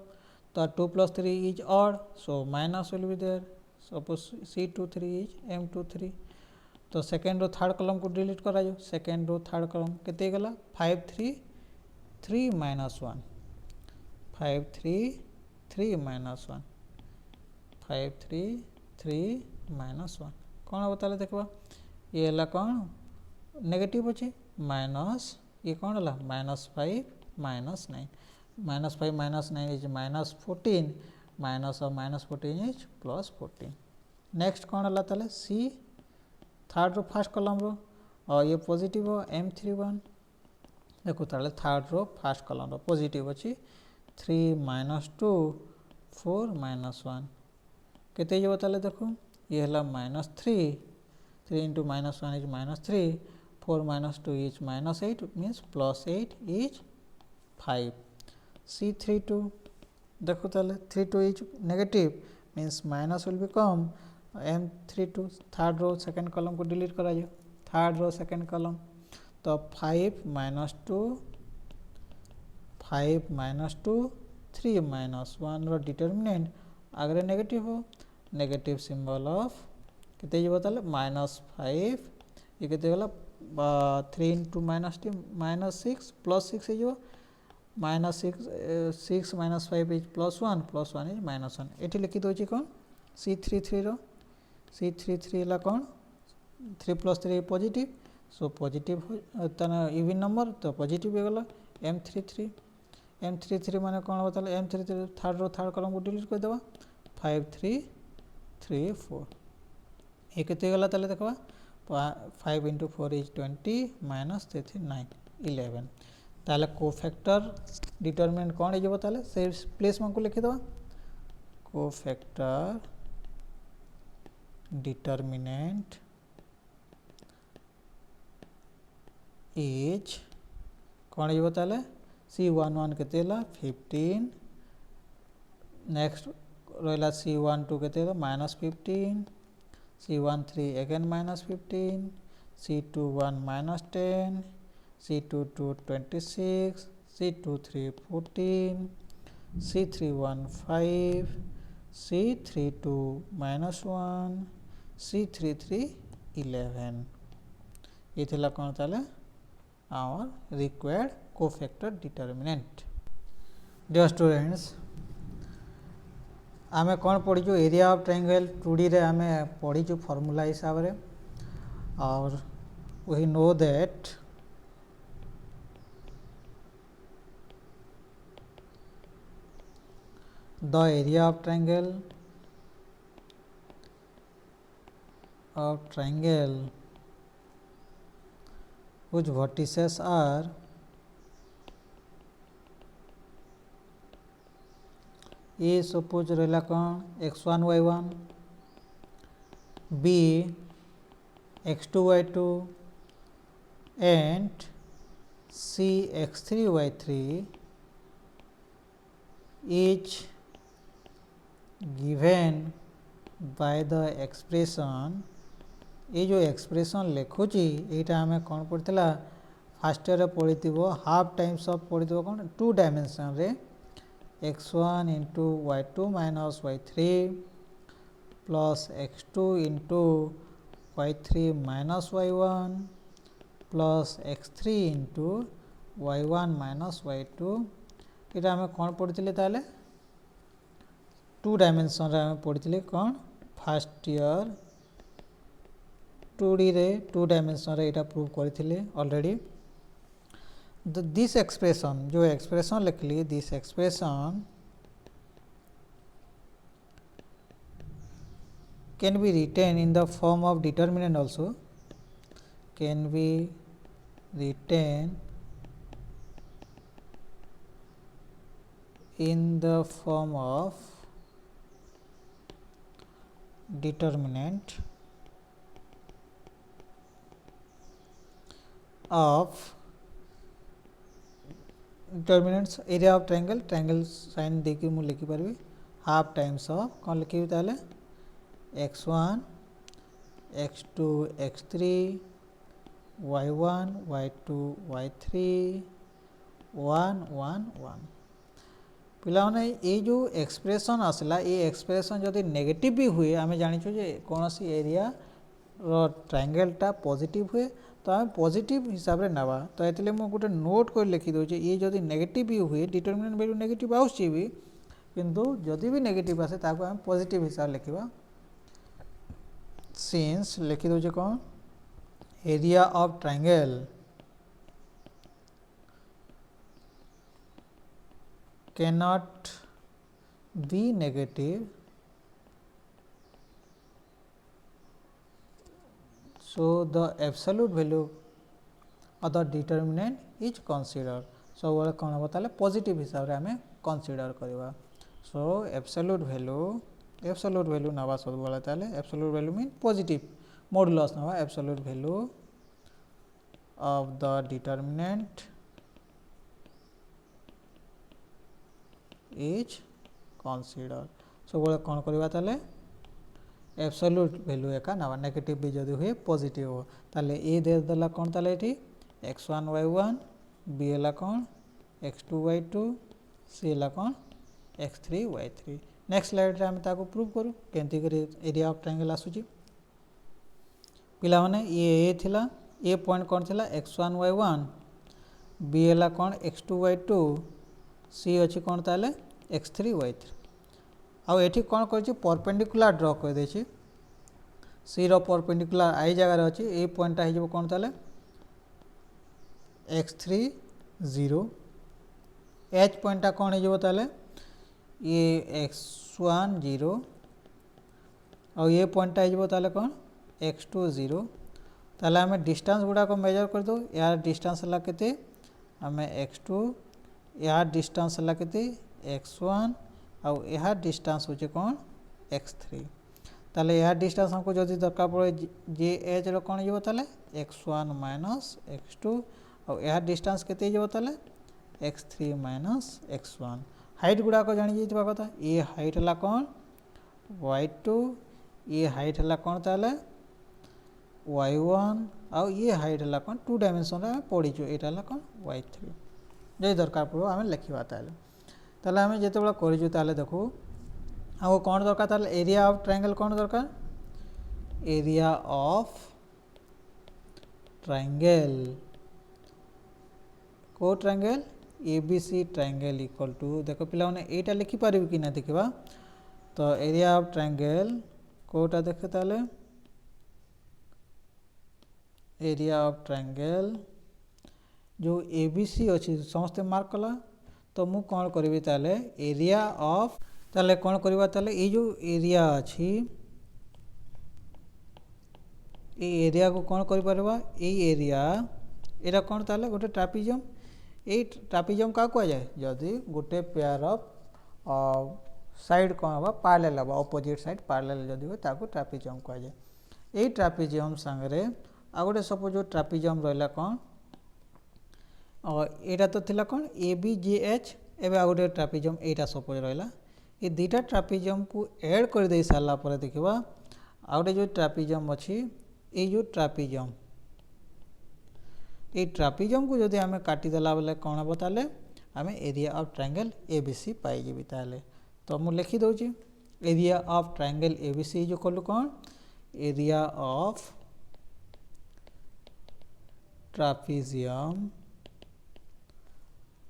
S1: तो 2 + 3 is odd so minus will be there suppose C23 is M23 तो सेकेंड रो थर्ड कॉलम को डिलीट करा जो सेकेंड रो थर्ड कॉलम केते गला 5 3 3 -1 5 3 3 माइनस 1 5 3 3 माइनस 1 कौन हम ताले देखबा ये हला कौन नेगेटिव अच्छे माइनस ये कौन हला -5 -9 -5 -9 is -14 minus of -14 is +14 next कौन हला ताले सी थर्ड रो फर्स्ट कॉलम रो और ये पॉजिटिव हो M31 देखो ताले थर्ड रो फर्स्ट कॉलम रो पॉजिटिव अच्छी 3 -2 4 -1 केते जो ताले देखो ये हला -3 3 into -1 is -3 4 -2 is -8 means +8 is 5 C32 देखो ताले 32 is negative means minus will become M32 third row second column को डिलीट करा जाए थर्ड रो सेकंड कॉलम तो 5 -2 5 -2 3 -1 रो डिटरमिनेंट अगर नेगेटिव हो नेगेटिव सिंबल ऑफ केते जो ताले -5 ये केते गला 3 into -2 -6 +6 है जो -6 -5 is +1 is -1 एठी लिखि दोची कौन C33 रो C33 ला कौन 3 + 3 पॉजिटिव सो पॉजिटिव तना इवन नंबर तो पॉजिटिव हो गला M33 माने कौन हो ताले M33 थर्ड कॉलम को डिलीट कर देबा 5 3 3 4 ये केते गला ताले देखबा 5 into 4 is 20 minus 3 9 11 ताले कोफैक्टर डिटरमिनेंट कौन है ताले से प्लेस में को लिखि दवा कोफैक्टर डिटरमिनेंट इज कौन है ताले C11 केते ला 15 नेक्स्ट रोला C12 केते ला -15 C13 again -15 C21 -10 C22 26 C23 14 C31 5 C32 -1 C33 11 ये थिला कौन ताले our required cofactor determinant dear students आमे कौन पढ़ीचु एरिया ऑफ ट्रायंगल 2D रे आमे पढ़ीचु फॉर्मूला हिसाब रे और we know that the area of triangle whose vertices are A suppose रहला कौन x1 y1 B x2 y2 and C x3 y3 is given by the expression ये जो expression लिखुची एटा हमें कौन पढ़िला फास्ट ईयर पढ़िथिबो हाफ टाइम्स ऑफ पढ़िथिबो कौन 2 डायमेंशन रे x1 into y2 minus y3 plus x2 into y3 minus y1 plus x3 into y1 minus y2 एटा हमें कौन पढ़िथिले ताले 2 डायमेंशन रे हमें पढ़िथिले कौन फर्स्ट ईयर 2D रे 2 डायमेंशन रे एटा प्रूव करथिले ऑलरेडी दिस एक्सप्रेशन जो एक्सप्रेशन लिखली this expression can be written in the form of determinant also can be written in the form of determinant of determinants area of triangle sign देखि मु लिखि परबी half times of कौन लिखि ताले x1 x2 x3 y1 y2 y3 1 1 1 पिलाने ये जो एक्सप्रेशन आसला ये एक्सप्रेशन जदि नेगेटिव भी हुए आम जानी जे कौन सी एरिया ट्रायंगलटा पॉजिटिव हुए तो आम पॉजिटिव हिसाब से नावा तो ये मुझे गोटे नोट कर लिखिदे ये जदि नेगेटिव भी हुए डिटरमिनेंट वैल्यू नेगेटिव आउची भी किंतु जदि भी नेगेटिव आसे ताको आम पॉजिटिव हिसाब लिखा सिंस लिखिदे कौन area of triangle cannot be negative so the absolute value of the determinant is considered सब वाले कौन हम ताले पॉजिटिव हिसाब से हमें कंसीडर करवा सो एब्सोल्यूट वैल्यू नवा सब वाले ताले absolute value mean positive modulus नवा absolute value of the determinant is consider सब वाले कौन करवा ताले एब्सोल्यूट वैल्यू एका नवा नेगेटिव भी जदि हुए पॉजिटिव हो ताले ए दे देला कौन ताले एठी x1 y1 b एला कौन x2 y2 c एला कौन x3 y3 नेक्स्ट स्लाइड रे हम ताको प्रूव करू केंती करी एरिया ऑफ ट्रायंगल आसुची पिला माने ये ए थिला ए पॉइंट कौन थिला x1 y1 b एला कौन x2 y2 c अछि कौन ताले x3 y3 आउ एठी कौन करछि परपेंडिकुलर ड्रॉ कर देछि सी रो परपेंडिकुलर आई जगह रे अछि ए पॉइंट आ जबो कौन ताले x3 0 h पॉइंट कौन हो जबो ताले ये x1 0 और ये पॉइंट आ जबो ताले कौन x2 0 ताले हमें डिस्टेंस गुडा को मेजर कर दो यार डिस्टेंस ला केते हमें x2 यार डिस्टेंस ला केते x1 और यह डिस्टेंस होचे कौन x3 ताले यह डिस्टेंस हमको जदि दरकार पड़े जे एच रो कौन जबो ताले x1 माइनस x2 और यह डिस्टेंस केते जबो ताले x3 माइनस x1 हाइट गुडा को जानि जेतबा कथा ये हाइट ला कौन y2 ये हाइट ला कौन ताले y1 और ये हाइट ला कौन 2 डायमेंशन रे पड़ी जो एटा ला कौन y3 जे दरकार पड़ो आमे लिखिबा ताले आमे जेतेबेला करिजु ताले देखो हमको कौन दरकार ताले एरिया ऑफ ट्रायंगल कौन दरकार एरिया ऑफ ट्रायंगल को triangle ABC triangle equal to देखो पिला माने एटा लिखि पारिबे कि ना देखिबा तो एरिया ऑफ ट्रायंगल कोटा देखे ताले एरिया ऑफ ट्रायंगल जो एबीसी अच्छी समस्ते मार्क कला तो मु कौन करी ताले एरिया ऑफ ताले कौन करवा ताले ये जो एरिया अच्छी ये एरिया को कौन करि परबा ये एरिया एरा कौन ताले गोटे ट्रापिजम ये ट्रापिजम का कह जाए जदि गोटे पेयर ऑफ साइड कौन हवा पैरेलल हवा ऑपोजिट साइड पैरेलल जदि हो ताको ट्रापिजम कह जाए ये ट्रापिजम संगे आ गोटे सपोज जो ट्रापिजम रहला कौन और एटा तो थिला कौन ए बी जे एच एबे आ गोटे ट्रापिजम एटा सपोज रहला ये दुटा ट्रापिजम को ऐड कर दे सारा पर देखिबा आ गोटे जो ट्रापिजम अछि ए जो ट्रापिजम ये ट्रापिजम को जदि आमे काटी देला बेले कौन हम ताले आमे एरिया ऑफ ट्रायंगल एबीसी पाई जेबी ताले तो मु लिखि दउची एरिया ऑफ ट्रायंगल एबीसी जो कलु कौन एरिया ऑफ ट्रापिजियम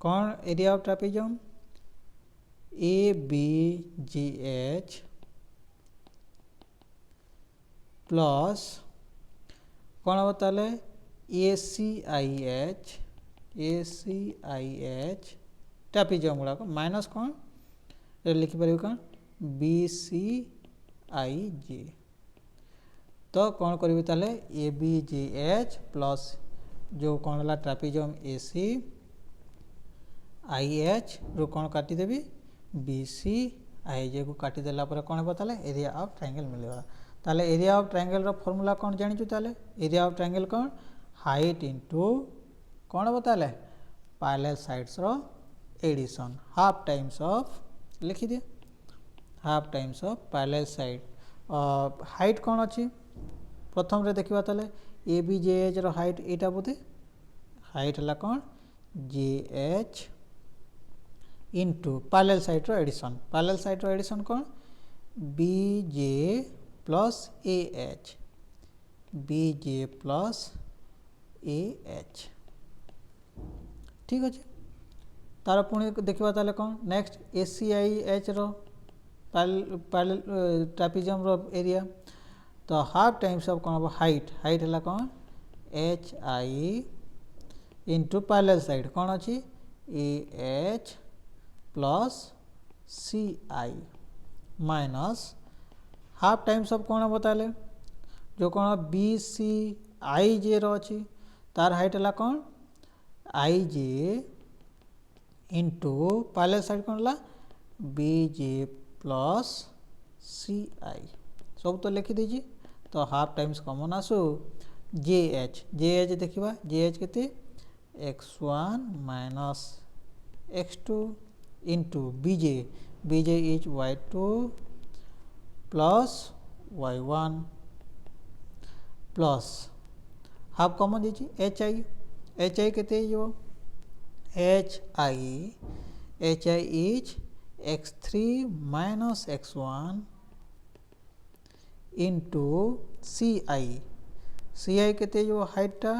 S1: कौन area of trapezium A B G H plus कौन हम ताले ए सी आई एच ट्रापिजियम गुड़ाक माइनस कौन लिखिपर कौन बी सी आई जी तो कौन करी ताले A B G H plus जो कौन है ट्रापिजियम ए सी आई एच रो कौन काटिदेवी बी सी आई जे को काटिदेला कौन हम ताले एरिया ऑफ ट्रायंगल मिलेगा ताले एरिया ऑफ ट्रायंगल रो फॉर्मूला कौन जानिछु ताले एरिया ऑफ ट्रायंगल कौन हाइट इंटू कौन हम ताले पैरेलल साइड्स रो एडिशन हाफ टाइम्स ऑफ लिखि दे half times of parallel side height कौन अच्छी प्रथम रे देखिबा ताले ए बी जे एच रो हाइट एटा बोधे हाइट हला कौन J H into parallel side रो एडिशन कौन B J plus A H BJ plus AH ठीक अच्छे तार पुणी देखा ताले कौन नेक्स्ट ACIH रो ट्रापेजियम रो एरिया तो हाफ टाइम्स ऑफ कौन हम हाइट हाइट है कौन HI इंटू पैरेलल साइड कौन अच्छी AH plus CI minus half times of कौन बताले जो कौन BCIJ रो अच्छी तार हाइट है कौन IJ इंटू पैरेलल साइड कौन है BJ प्लस CI सब तो लिखी दीजिए तो हाफ टाइम्स कॉमन आसू JH देखा JH के x1 minus x2 into BJ is y2 plus y1 plus half common दीजिए HI के HI is x3 minus x1 into CI के जो हाइटा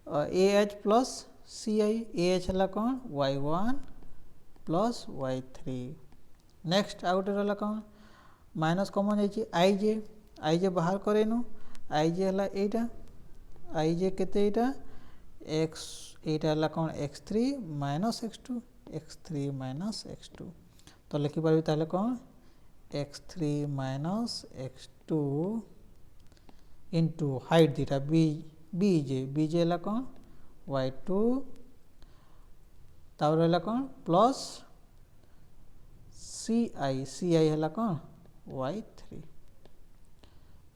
S1: AH प्लस CI AH है कौन y1 plus y3 next out रहा कौन माइनस कॉमन है IJ बाहर करेनु IJ है एटा IJ के x एटा कौन x3 माइनस x2 तो लिखिपारि ताले कौन x3 minus x2 into height दीटा BJ है कौन y2 तावर है कौन प्लस CI है कौन y3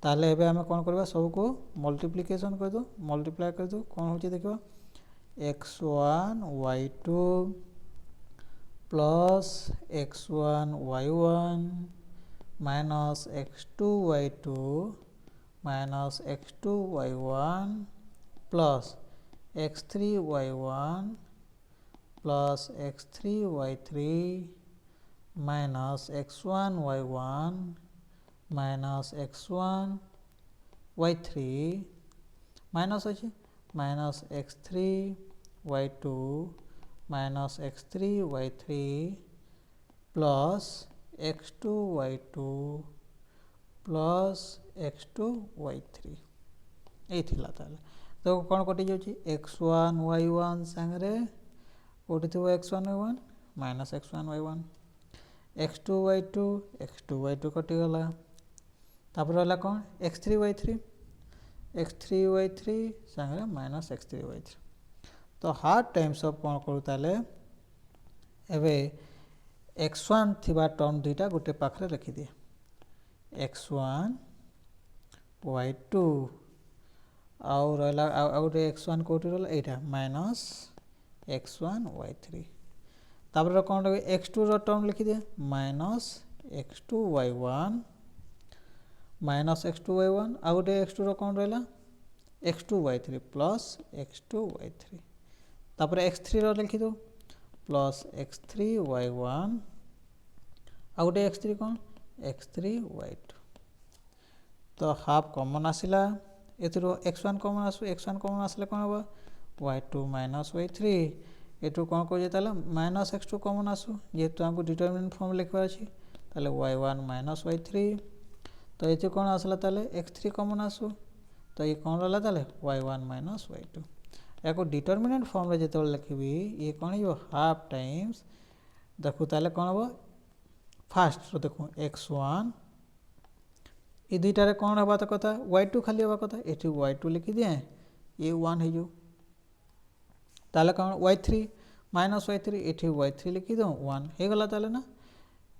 S1: ताले एबे हमें कौन करबा सब को मल्टीप्लिकेशन कर दो मल्टीप्लाई कर दो कौन होची देखिबा x1 y2 plus x1 y1 minus x2 y2 minus x2 y1 plus x3 y1 plus x3 y3 minus x1 y1 minus x1 y3 minus अच्छे minus x3 y2 minus x3 y3 plus x2 y2 plus x2 y3 ये थिला ताले तो कौन कटि जाउची x1 y1 संगे कोटि थो x1 y1 minus x1 y1 x2 y2 कटि गला तापर रहला कौन x3 y3 संगे माइनस x3 y3 तो हाफ टाइम्स ऑफ कौन करू ताले एबे x1 थिबा टर्म दुईटा गोटे पाखरे रखी दिए x1 y2 आउ रहला आउ x1 कोटि रहला एटा माइनस x1 y3 तापर कौन रहे x2 रो टर्म लिखि दिए minus x2 y1 minus x2 y1 आउ x2 रो कौन रहला x2 y3 plus x2 y3 तापर x3 रो लिखि दो प्लस x3 y1 आउ x3 कौन x3 y2 तो हाफ कॉमन आसिला एथरो x1 कॉमन आसले कौन होबा y2 माइनस y3 एटू कौन को जेताला माइनस x2 कॉमन आसु जेहेतु हमको डिटरमिनेंट फॉर्म लिखवा अछि ताले y1 माइनस y3 तो एथि कौन आसला ताले x3 कॉमन आसु तो ये कौन रहला ताले y1 माइनस y2 याको डिटरमिनेंट फॉर्म रे जेते लिखबी ये कौन यो हाफ टाइम्स देखु ताले कौन होबा फास्ट रो देखो x1 ये दुईटा रे कौन हबा त कथा y2 खाली हबा कथा एठी y2 लिखि दिए ये 1 हे जो ताले कौन y3 माइनस y3 एठी y3 लिखि दो 1 हे गला ताले ना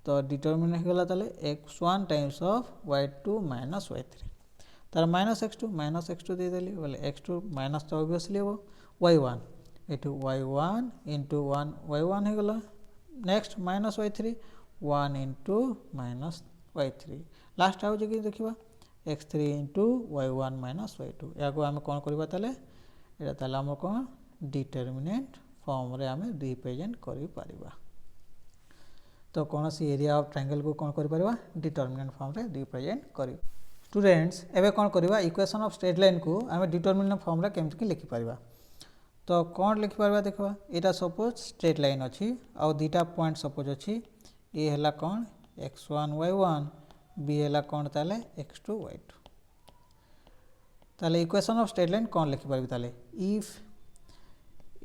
S1: तो डिटरमिनेंट हे गला ताले x1 times of y2 minus y3 तार माइनस x2 दे देली बोले x2 माइनस तो ऑब्वियसली हो y1 एठी y1 इंटू 1 y1 हे गला next minus y3 1 into minus y3 last आउ जे देखिबा x3 into y1 minus y2 याको आमे कोन करबा ताले एटा ताले हम कोन डिटरमिनेंट फॉर्म रे आमे रिप्रेजेंट करि परिबा तो कौन सी एरिया ऑफ ट्रायंगल को कौन करि परिबा डिटरमिनेंट फॉर्म रे रिप्रेजेंट करि स्टूडेंट्स एबे कौन करवा इक्वेशन ऑफ स्ट्रेट लाइन को आम डिटरमिनेंट फॉर्म रे केमति लिखि पारिबा तो कौन लिखि पारिबा देखबा एटा सपोज स्ट्रेट लाइन अछि आ दुटा पॉइंट सपोज अछि ए हला कौन x1 y1 बी हला कौन ताले x2 y2 ताले इक्वेशन ऑफ स्ट्रेट लाइन कौन लिखि पारिबा ताले if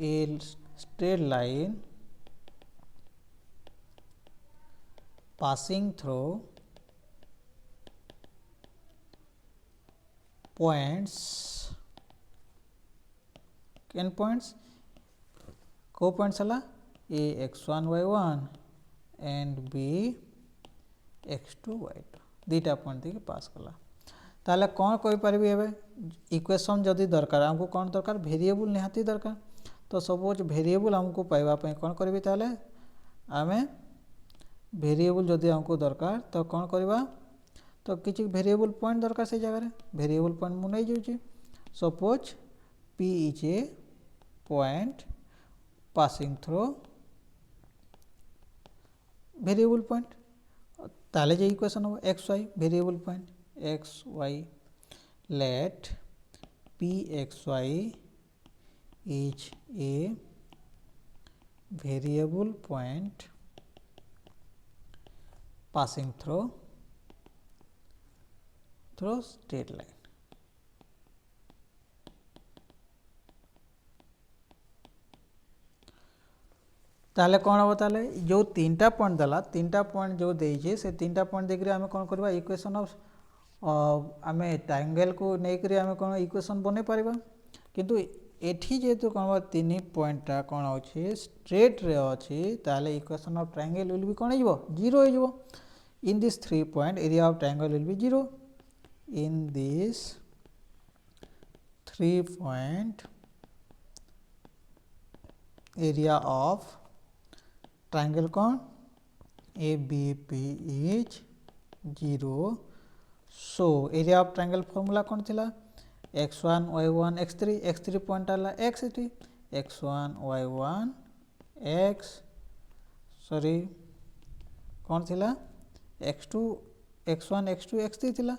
S1: a straight line passing through points n points को points हला a x1 y1 and b x2 y2 दुटा पॉइंट देखि पास कला ताले कौन कहि परबी एबे इक्वेशन जदी दरकार हमको कौन दरकार वेरिएबल निहाती दरकार तो सपोज वेरिएबल हमको पाइबा पय कौन करबी ताले आमे वेरिएबल जदी हमको दरकार तो कौन करबा तो किछि वेरिएबल पॉइंट दरकार से जगह रे वेरिएबल पॉइंट मु नै जाउची suppose p is a point passing through variable point ताले जे इक्वेशन हो x y variable point x y let p x y is a variable point passing through straight line ताले कौन हम ताले जो तीनटा पॉइंट दला तीनटा पॉइंट जो देइछे से तीनटा पॉइंट देखि आमे कौन करबा इक्वेशन ऑफ आमे ट्रायंगल को नै करी आमे कौन इक्वेशन बने पारिबा किंतु एठी जेतु कौन तीन पॉइंटटा कौन अछि स्ट्रेट रे अछि ताले equation of triangle will be कौन हिजबो 0 हिजबो in this 3 point area of triangle will be 0 in this 3 point area of triangle कौन ABP is 0 so area of triangle formula कौन थिला x1 y1 x3 point आला x इटी x1 y1 x sorry कौन थिला x2 x1 x2 x3 थिला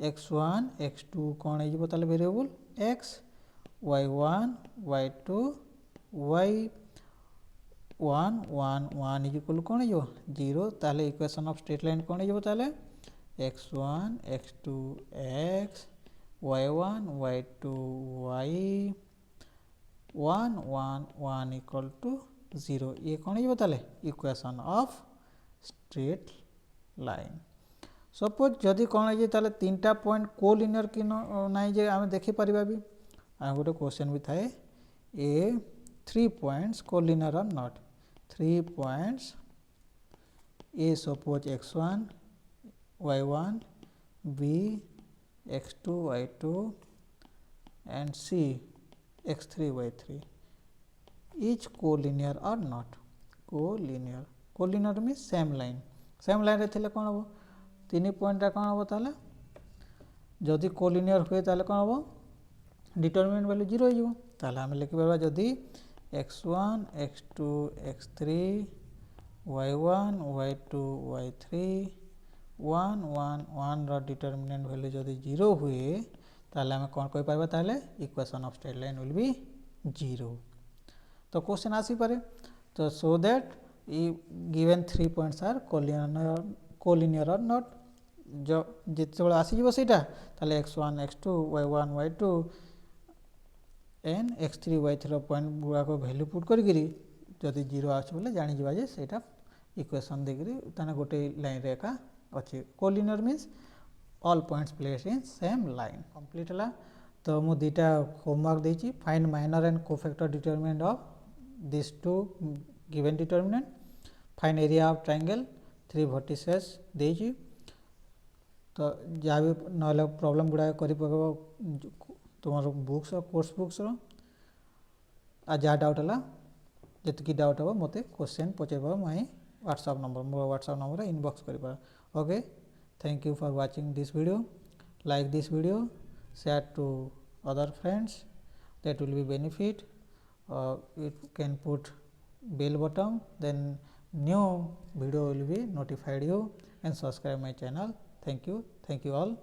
S1: x1 x2 कौन है ताले variable x y1 y2 y1 1 1 is equal कौन है 0 ताले इक्वेशन ऑफ स्ट्रेट लाइन कौन है ताले x1 x2 x y1 y2 y1 1 1 equal to 0 ये कौन है ताले equation of straight line suppose जदि कौन है ताले तीनटा पॉइंट कोलिनियर कि नाइ जे आमे देखि परिबा भी आ गोटे क्वेश्चन भी थाए ए 3 points collinear are not 3 points ए suppose x1 y1 b x2 y2 and c x3 y3 each collinear or not collinear means same line रे थिले कौन हम तीन पॉइंट कौन हम ताले जदि कोलिनियर हुए ताले कौन हम डिटरमिनेंट वैल्यू 0 हो ताले हम लिखि परबा जदि x1 x2 x3 y1 y2 y3 1 1 1 रो डिटरमिनेंट वैल्यू जदि 0 हुए ताले हम कौन कहि परबा ताले equation of straight line will be 0 तो क्वेश्चन आसी पारे तो so that given 3 points are collinear or not जो जिते बळे आसी जीवो सेटा ताले x1 x2 y1 y2 and x3 y3 point गुडा को वैल्यू पुट करी गिरी जदि 0 आछ बोले जानि जीवा जे सेटा इक्वेशन देगिरी ताने गोटे लाइन रे का अछि collinear means all points placed in same line complete हला तो मु दुटा होमवर्क देछि find minor and cofactor determinant of this two given determinant find area of triangle 3 vertices देछि तो जा भी नले प्रॉब्लम गुडा करि पकबो तुमर बुक्स और कोर्स बुक्स रो आ जा डाउट हला जतकी डाउट हो मते क्वेश्चन पचेबो माय व्हाट्सएप नंबर मो व्हाट्सएप नंबर इनबॉक्स करिबा okay thank you for watching this video like this video share to other friends that will be benefit you can put bell button then new video will be notified you and subscribe my channel thank you all.